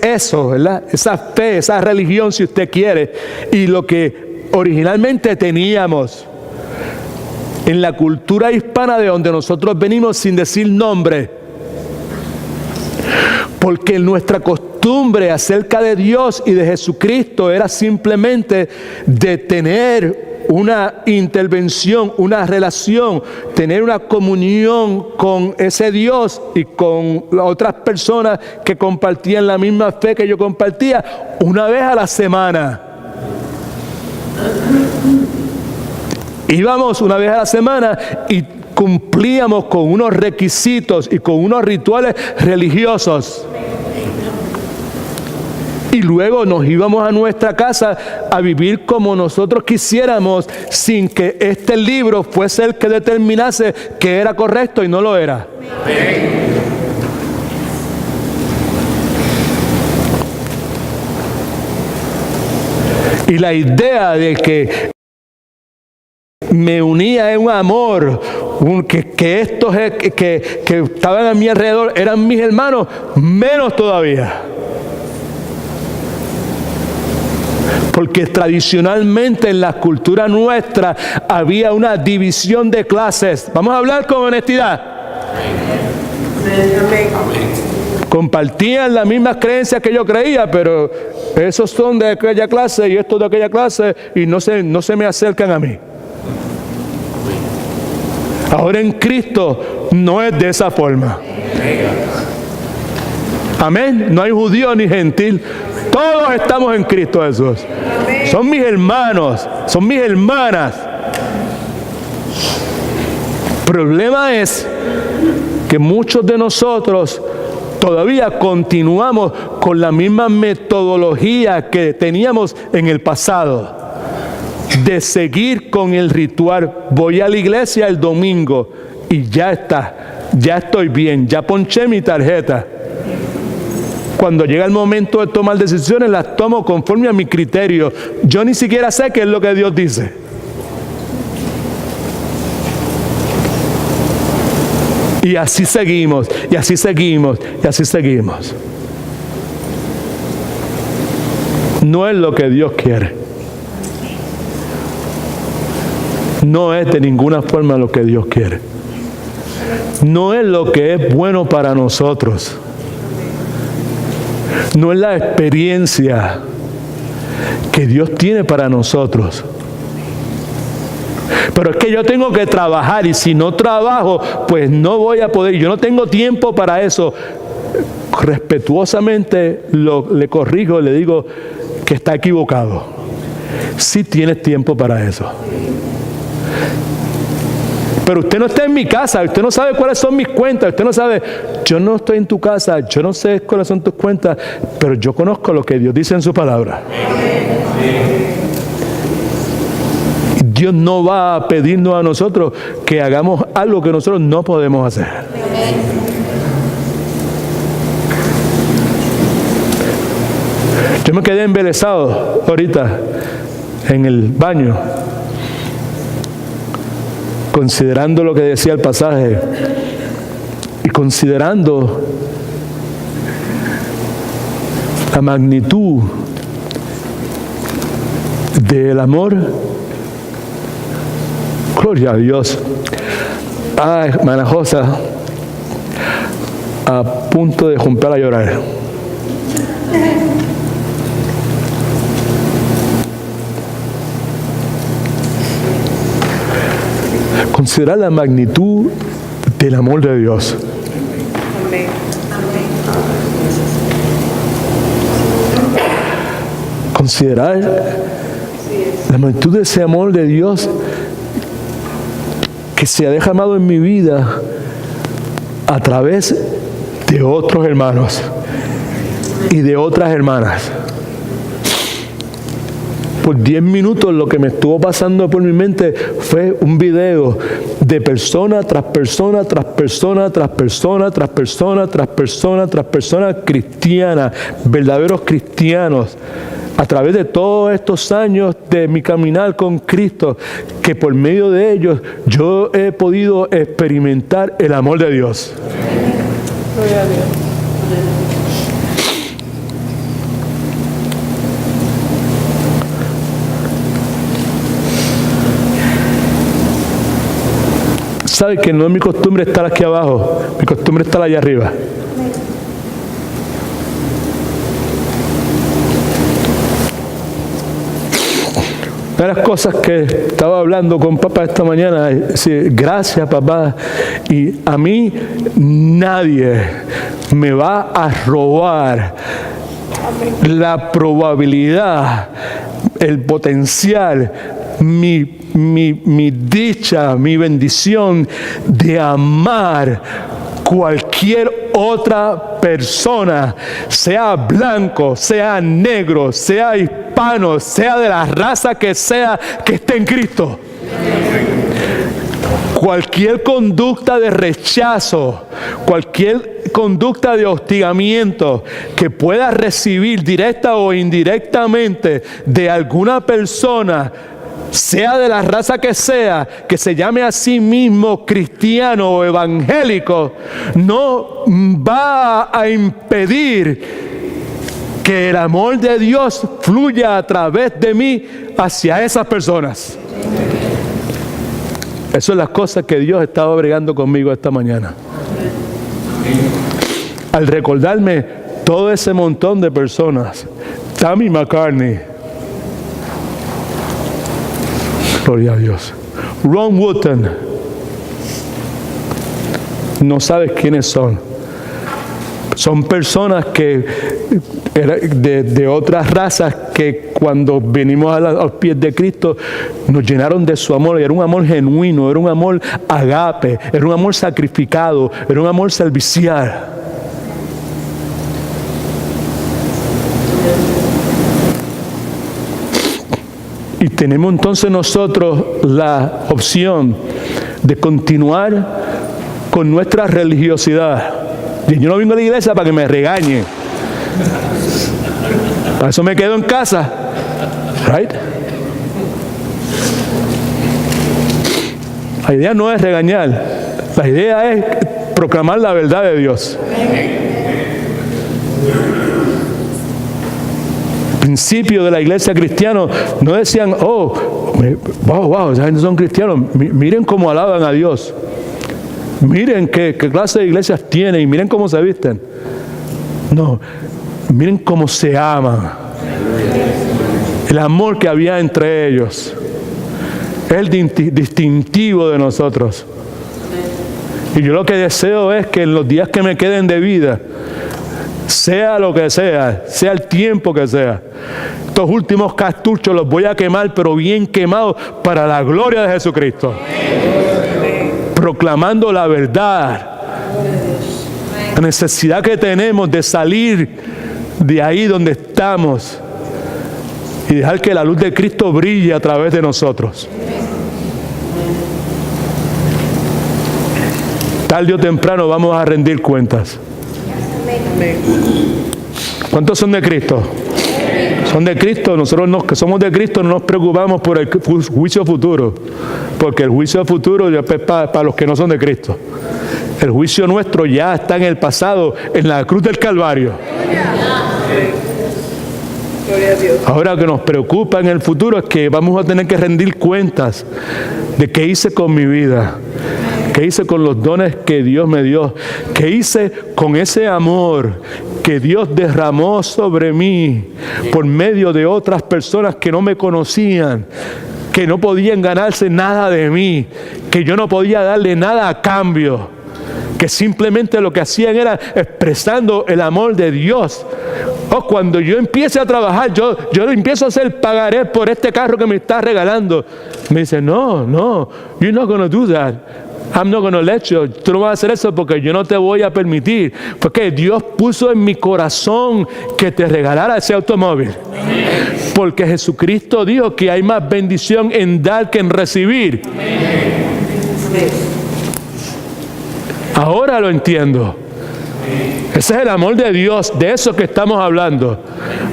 A: eso, ¿verdad? Esa fe, esa religión, si usted quiere, y lo que originalmente teníamos en la cultura hispana de donde nosotros venimos, sin decir nombre, porque nuestra costumbre acerca de Dios y de Jesucristo era simplemente de tener una intervención, una relación, tener una comunión con ese Dios y con otras personas que compartían la misma fe que yo compartía una vez a la semana. Íbamos una vez a la semana y cumplíamos con unos requisitos y con unos rituales religiosos. Y luego nos íbamos a nuestra casa a vivir como nosotros quisiéramos, sin que este libro fuese el que determinase que era correcto y no lo era. Y la idea de que me unía en un amor, que estos que estaban a mi alrededor eran mis hermanos, menos todavía. Porque tradicionalmente en la cultura nuestra había una división de clases. Vamos a hablar con honestidad. Compartían las mismas creencias que yo creía, pero esos son de aquella clase y estos de aquella clase y no se me acercan a mí. Ahora en Cristo no es de esa forma. Amén. No hay judío ni gentil. Todos estamos en Cristo Jesús. Son mis hermanos, son mis hermanas. El problema es que muchos de nosotros todavía continuamos con la misma metodología que teníamos en el pasado, de seguir con el ritual. Voy a la iglesia el domingo y ya está, ya estoy bien, ya ponché mi tarjeta. Cuando llega el momento de tomar decisiones, las tomo conforme a mi criterio. Yo ni siquiera sé qué es lo que Dios dice. Y así seguimos, y así seguimos, y así seguimos. No es lo que Dios quiere. no es de ninguna forma lo que Dios quiere. No es lo que es bueno para nosotros. No es la experiencia que Dios tiene para nosotros. Pero es que yo tengo que trabajar y si no trabajo, pues no voy a poder. Yo no tengo tiempo para eso. Respetuosamente le corrijo, le digo que está equivocado. Sí tienes tiempo para eso. Pero usted no está en mi casa, usted no sabe cuáles son mis cuentas, usted no sabe, yo no estoy en tu casa, yo no sé cuáles son tus cuentas, pero yo conozco lo que Dios dice en su palabra. Dios no va a pedirnos a nosotros que hagamos algo que nosotros no podemos hacer. Yo me quedé embelesado ahorita en el baño, considerando lo que decía el pasaje y considerando la magnitud del amor. Gloria a Dios. Ay, hermana Josa, a punto de romper a llorar. Considerar la magnitud del amor de Dios. Considerar la magnitud de ese amor de Dios que se ha derramado en mi vida a través de otros hermanos y de otras hermanas. Por 10 minutos lo que me estuvo pasando por mi mente fue un video de persona tras persona, tras persona, tras persona, tras persona, tras persona, tras persona cristiana, verdaderos cristianos, a través de todos estos años de mi caminar con Cristo, que por medio de ellos yo he podido experimentar el amor de Dios.
B: Gloria a Dios.
A: ¿Sabe que no es mi costumbre estar aquí abajo? Mi costumbre es estar allá arriba. Una de las cosas que estaba hablando con papá esta mañana es decir, gracias papá, y a mí nadie me va a robar la probabilidad, el potencial, mi dicha, mi bendición de amar cualquier otra persona, sea blanco, sea negro, sea hispano, sea de la raza que sea, que esté en Cristo. Cualquier conducta de rechazo, cualquier conducta de hostigamiento que pueda recibir directa o indirectamente de alguna persona, sea de la raza que sea, que se llame a sí mismo cristiano o evangélico, no va a impedir que el amor de Dios fluya a través de mí hacia esas personas. Esas son las cosas que Dios estaba bregando conmigo esta mañana. Al recordarme todo ese montón de personas, Tammy McCartney, gloria a Dios, Ron Wootton, no sabes quiénes son. Son personas que de otras razas que cuando venimos a los pies de Cristo nos llenaron de su amor. Era un amor genuino, era un amor agape, era un amor sacrificado, era un amor servicial. Y tenemos entonces nosotros la opción de continuar con nuestra religiosidad. Y yo no vengo a la iglesia para que me regañen. Para eso me quedo en casa. Right? La idea no es regañar. La idea es proclamar la verdad de Dios. principio de la iglesia cristiana no decían, wow, esa gente son cristianos, miren cómo alaban a Dios, miren qué clase de iglesias tienen y miren cómo se visten. No, miren cómo se aman. El amor que había entre ellos es el distintivo de nosotros. Y yo lo que deseo es que en los días que me queden de vida, sea lo que sea el tiempo que sea, estos últimos cartuchos los voy a quemar, pero bien quemados para la gloria de Jesucristo. Proclamando la verdad, la necesidad que tenemos de salir de ahí donde estamos y dejar que la luz de Cristo brille a través de nosotros. Tarde o temprano vamos a rendir cuentas. ¿Cuántos son de Cristo? Son de Cristo. Nosotros que somos de Cristo no nos preocupamos por el juicio futuro, porque el juicio futuro es para los que no son de Cristo. El juicio nuestro ya está en el pasado, en la cruz del Calvario. Ahora lo que nos preocupa en el futuro es que vamos a tener que rendir cuentas de qué hice con mi vida, qué hice con los dones que Dios me dio, qué hice con ese amor que Dios derramó sobre mí por medio de otras personas que no me conocían, que no podían ganarse nada de mí, que yo no podía darle nada a cambio, que simplemente lo que hacían era expresando el amor de Dios. Cuando yo empiece a trabajar, yo empiezo a hacer pagaré por este carro que me está regalando. Me dice, no, you're not going to do that. I'm not going to let you. Tú no vas a hacer eso porque yo no te voy a permitir. Porque Dios puso en mi corazón que te regalara ese automóvil. Porque Jesucristo dijo que hay más bendición en dar que en recibir. Ahora lo entiendo. Ese es el amor de Dios, de eso que estamos hablando.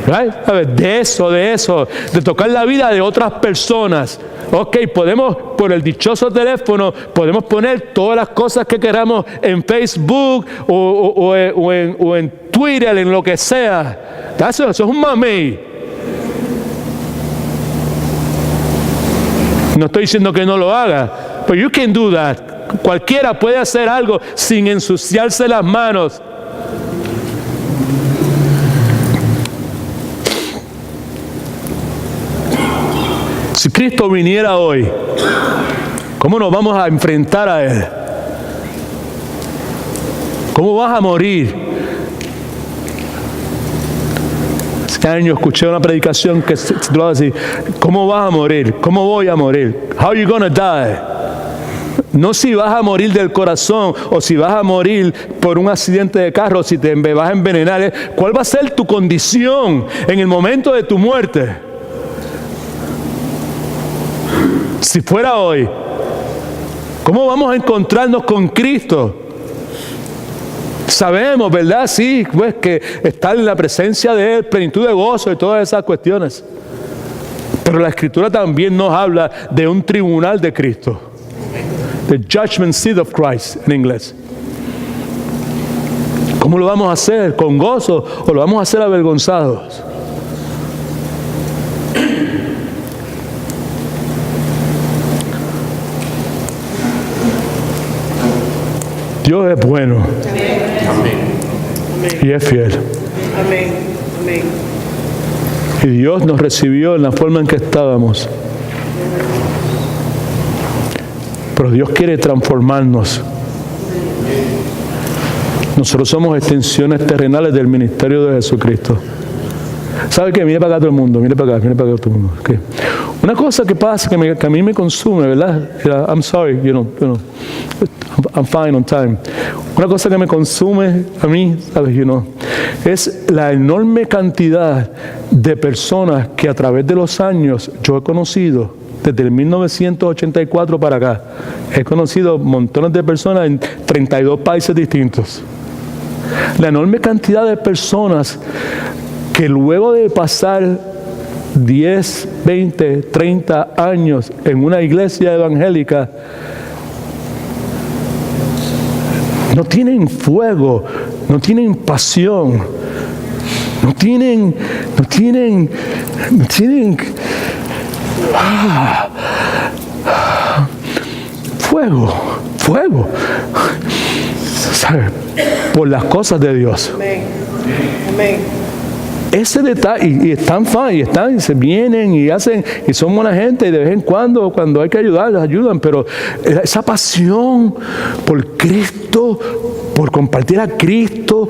A: Right? De eso, de tocar la vida de otras personas. Ok, podemos, por el dichoso teléfono, podemos poner todas las cosas que queramos en Facebook o en Twitter, en lo que sea. Eso es un mamey. No estoy diciendo que no lo haga, but you can do that. Cualquiera puede hacer algo sin ensuciarse las manos. Si Cristo viniera hoy, ¿cómo nos vamos a enfrentar a Él? ¿Cómo vas a morir? Este año escuché una predicación que se titulaba así: ¿cómo vas a morir? ¿Cómo voy a morir? How are you gonna die? No si vas a morir del corazón o si vas a morir por un accidente de carro, si te vas a envenenar. ¿Cuál va a ser tu condición en el momento de tu muerte? Si fuera hoy, ¿cómo vamos a encontrarnos con Cristo? Sabemos, ¿verdad? Sí, pues que estar en la presencia de Él, plenitud de gozo y todas esas cuestiones. Pero la Escritura también nos habla de un tribunal de Cristo. The judgment seat of Christ en inglés. ¿Cómo lo vamos a hacer? ¿Con gozo o lo vamos a hacer avergonzados? Dios es bueno. Amén. Y es fiel.
B: Amén. Amén.
A: Y Dios nos recibió en la forma en que estábamos. Pero Dios quiere transformarnos. Nosotros somos extensiones terrenales del ministerio de Jesucristo. ¿Sabe qué? Mire para acá todo el mundo, mire para acá todo el mundo. Okay. Una cosa que pasa que a mí me consume, ¿verdad? I'm sorry, you know, I'm fine on time. Una cosa que me consume a mí, ¿sabes? Es la enorme cantidad de personas que a través de los años yo he conocido. Desde el 1984 para acá, he conocido montones de personas en 32 países distintos. La enorme cantidad de personas que luego de pasar 10, 20, 30 años en una iglesia evangélica, no tienen fuego, no tienen pasión, no tienen tienen fuego, ¿sabe? Por las cosas de Dios.
B: Amén. Amén.
A: Ese detalle, y están y se vienen y hacen, y son buena gente, y de vez en cuando hay que ayudar, les ayudan, pero esa pasión por Cristo, por compartir a Cristo,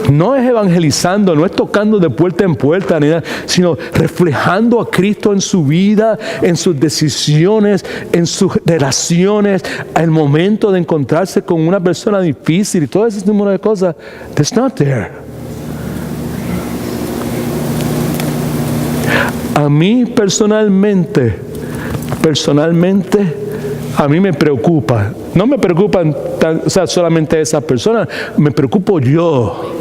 A: no es evangelizando, no es tocando de puerta en puerta, ni nada, sino reflejando a Cristo en su vida, en sus decisiones, en sus relaciones, al momento de encontrarse con una persona difícil y todo ese número de cosas. That's not there. A mí personalmente, a mí me preocupa. No me preocupan solamente esas personas, me preocupo yo.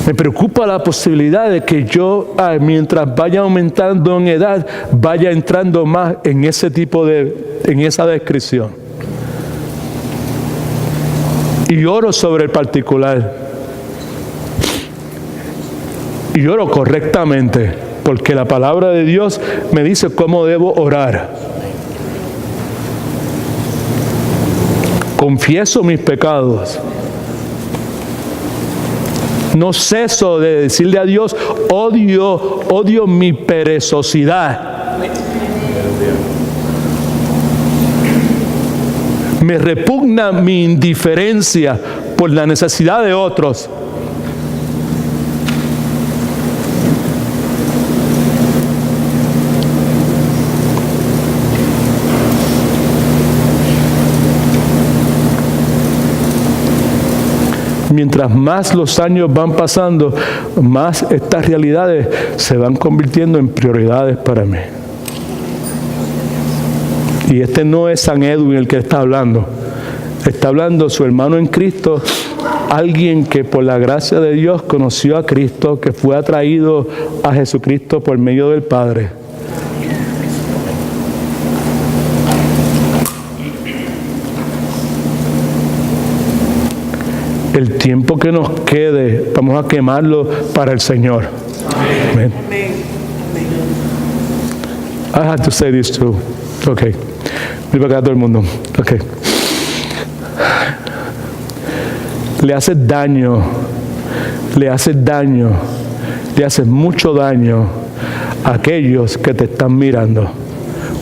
A: Me preocupa la posibilidad de que yo, mientras vaya aumentando en edad, vaya entrando más en ese tipo en esa descripción. Y oro sobre el particular. Y oro correctamente. Porque la palabra de Dios me dice cómo debo orar. Confieso mis pecados. No ceso de decirle a Dios, odio mi perezosidad. Me repugna mi indiferencia por la necesidad de otros. Mientras más los años van pasando, más estas realidades se van convirtiendo en prioridades para mí. Y este no es San Edwin el que está hablando. Está hablando su hermano en Cristo, alguien que por la gracia de Dios conoció a Cristo, que fue atraído a Jesucristo por medio del Padre. El tiempo que nos quede, vamos a quemarlo para el Señor. Amén. I had to say this too. Okay. Voy para acá a todo el mundo. Okay. Le haces daño, le haces mucho daño a aquellos que te están mirando.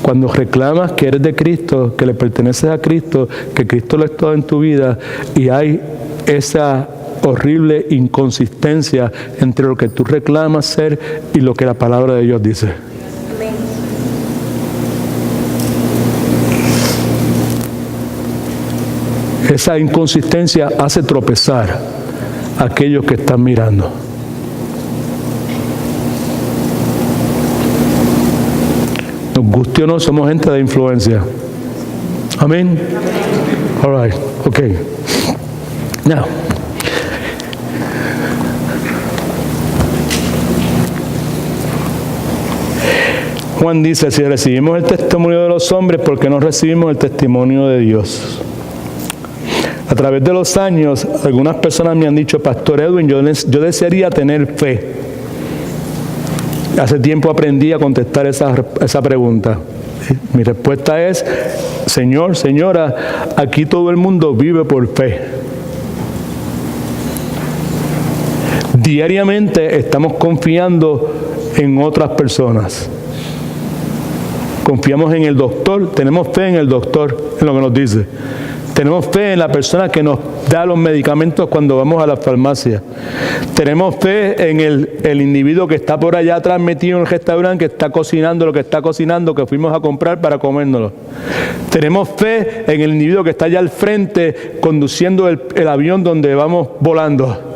A: Cuando reclamas que eres de Cristo, que le perteneces a Cristo, que Cristo lo es todo en tu vida, y hay esa horrible inconsistencia entre lo que tú reclamas ser y lo que la palabra de Dios dice. Esa inconsistencia hace tropezar a aquellos que están mirando. Nos guste o no, somos gente de influencia. Amén. All right. Okay. Now, Juan dice, si recibimos el testimonio de los hombres, ¿por qué no recibimos el testimonio de Dios? A través de los años, algunas personas me han dicho, Pastor Edwin, yo desearía tener fe. Hace tiempo aprendí a contestar esa pregunta. Mi respuesta es, Señor, señora, aquí todo el mundo vive por fe. Diariamente estamos confiando en otras personas. Confiamos en el doctor, tenemos fe en el doctor, en lo que nos dice. Tenemos fe en la persona que nos da los medicamentos cuando vamos a la farmacia. Tenemos fe en el individuo que está por allá atrás metido en el restaurante, que está cocinando lo que está cocinando, que fuimos a comprar para comérnoslo. Tenemos fe en el individuo que está allá al frente conduciendo el avión donde vamos volando.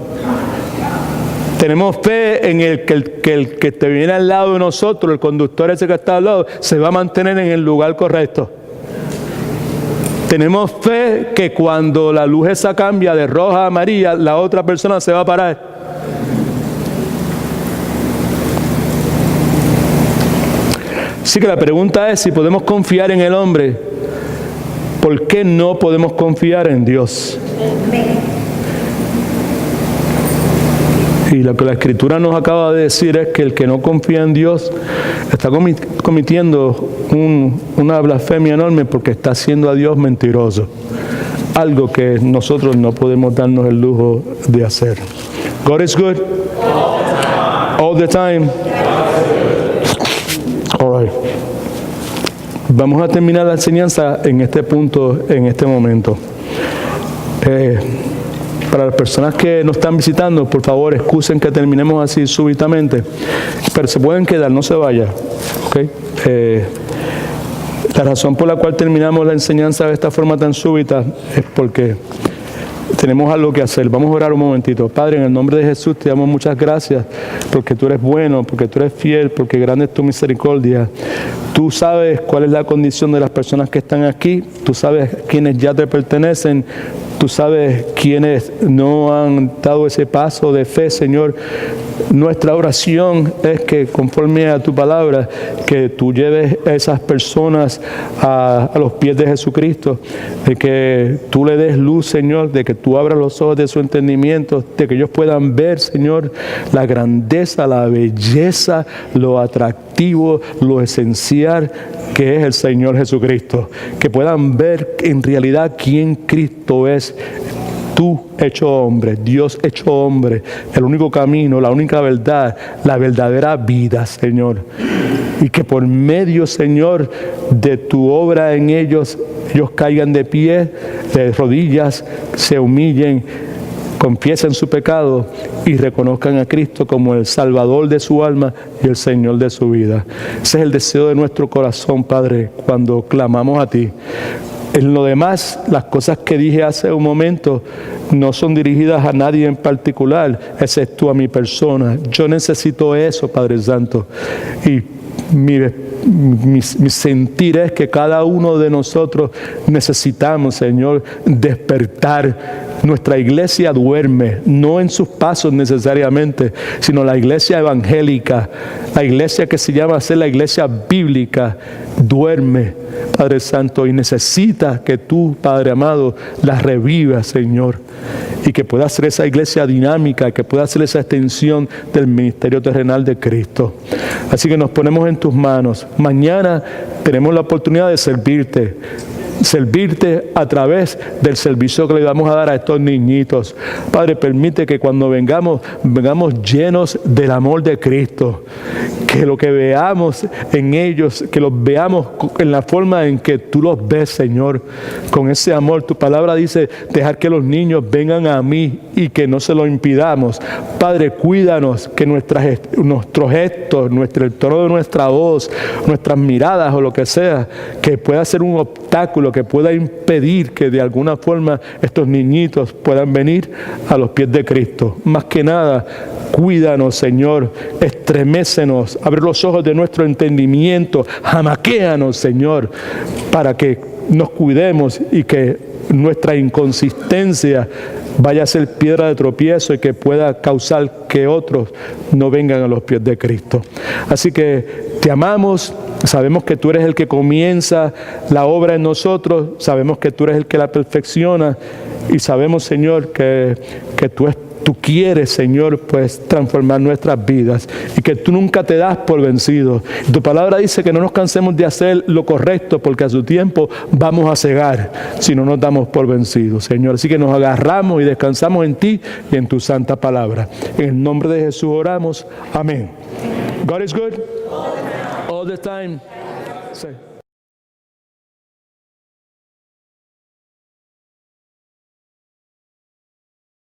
A: Tenemos fe en el que te viene al lado de nosotros, el conductor ese que está al lado, se va a mantener en el lugar correcto. Tenemos fe que cuando la luz esa cambia de roja a amarilla, la otra persona se va a parar. Así que la pregunta es, si podemos confiar en el hombre, ¿por qué no podemos confiar en Dios? Y lo que la Escritura nos acaba de decir es que el que no confía en Dios está cometiendo una blasfemia enorme porque está haciendo a Dios mentiroso. Algo que nosotros no podemos darnos el lujo de hacer. God is good. All the time. All right. Vamos a terminar la enseñanza en este punto, en este momento. Para las personas que nos están visitando, por favor, excusen que terminemos así súbitamente, pero se pueden quedar, no se vayan. ¿Okay? La razón por la cual terminamos la enseñanza de esta forma tan súbita es porque tenemos algo que hacer. Vamos a orar un momentito. Padre, en el nombre de Jesús te damos muchas gracias porque tú eres bueno, porque tú eres fiel, porque grande es tu misericordia. Tú sabes cuál es la condición de las personas que están aquí. Tú sabes quiénes ya te pertenecen. Tú sabes quiénes no han dado ese paso de fe, Señor. Nuestra oración es que, conforme a tu palabra, que tú lleves a esas personas a los pies de Jesucristo, de que tú le des luz, Señor, de que tú abras los ojos de su entendimiento, de que ellos puedan ver, Señor, la grandeza, la belleza, lo atractivo, lo esencial que es el Señor Jesucristo. Que puedan ver en realidad quién Cristo es. Tú hecho hombre, Dios hecho hombre, el único camino, la única verdad, la verdadera vida, Señor. Y que por medio, Señor, de tu obra en ellos caigan de pie, de rodillas, se humillen, confiesen su pecado y reconozcan a Cristo como el Salvador de su alma y el Señor de su vida. Ese es el deseo de nuestro corazón, Padre, cuando clamamos a ti. En lo demás, las cosas que dije hace un momento no son dirigidas a nadie en particular, excepto a mi persona. Yo necesito eso, Padre Santo. Y mi sentir es que cada uno de nosotros necesitamos, Señor, despertar. Nuestra iglesia duerme, no en sus pasos necesariamente, sino la iglesia evangélica, la iglesia que se llama ser la iglesia bíblica, duerme, Padre Santo, y necesita que tú, Padre amado, la revivas, Señor, y que pueda ser esa iglesia dinámica, que pueda ser esa extensión del ministerio terrenal de Cristo. Así que nos ponemos en tus manos. Mañana tenemos la oportunidad de servirte a través del servicio que le vamos a dar a estos niñitos. Padre, permite que cuando vengamos llenos del amor de Cristo, que lo que veamos en ellos, que los veamos en la forma en que tú los ves, Señor, con ese amor. Tu palabra dice, dejar que los niños vengan a mí y que no se lo impidamos. Padre, cuídanos que nuestros gestos, el tono de nuestra voz, nuestras miradas o lo que sea, que pueda ser un obstáculo, que pueda impedir que de alguna forma estos niñitos puedan venir a los pies de Cristo. Más que nada, cuídanos, Señor, estremécenos, abre los ojos de nuestro entendimiento, jamaquéanos, Señor, para que nos cuidemos y que nuestra inconsistencia vaya a ser piedra de tropiezo y que pueda causar que otros no vengan a los pies de Cristo. Así que te amamos, sabemos que tú eres el que comienza la obra en nosotros, sabemos que tú eres el que la perfecciona y sabemos, Señor, que tú quieres, Señor, pues transformar nuestras vidas y que tú nunca te das por vencido. Tu palabra dice que no nos cansemos de hacer lo correcto porque a su tiempo vamos a cegar si no nos damos por vencidos, Señor. Así que nos agarramos y descansamos en ti y en tu santa palabra. En el nombre de Jesús oramos. Amén. God is good all the time. Say.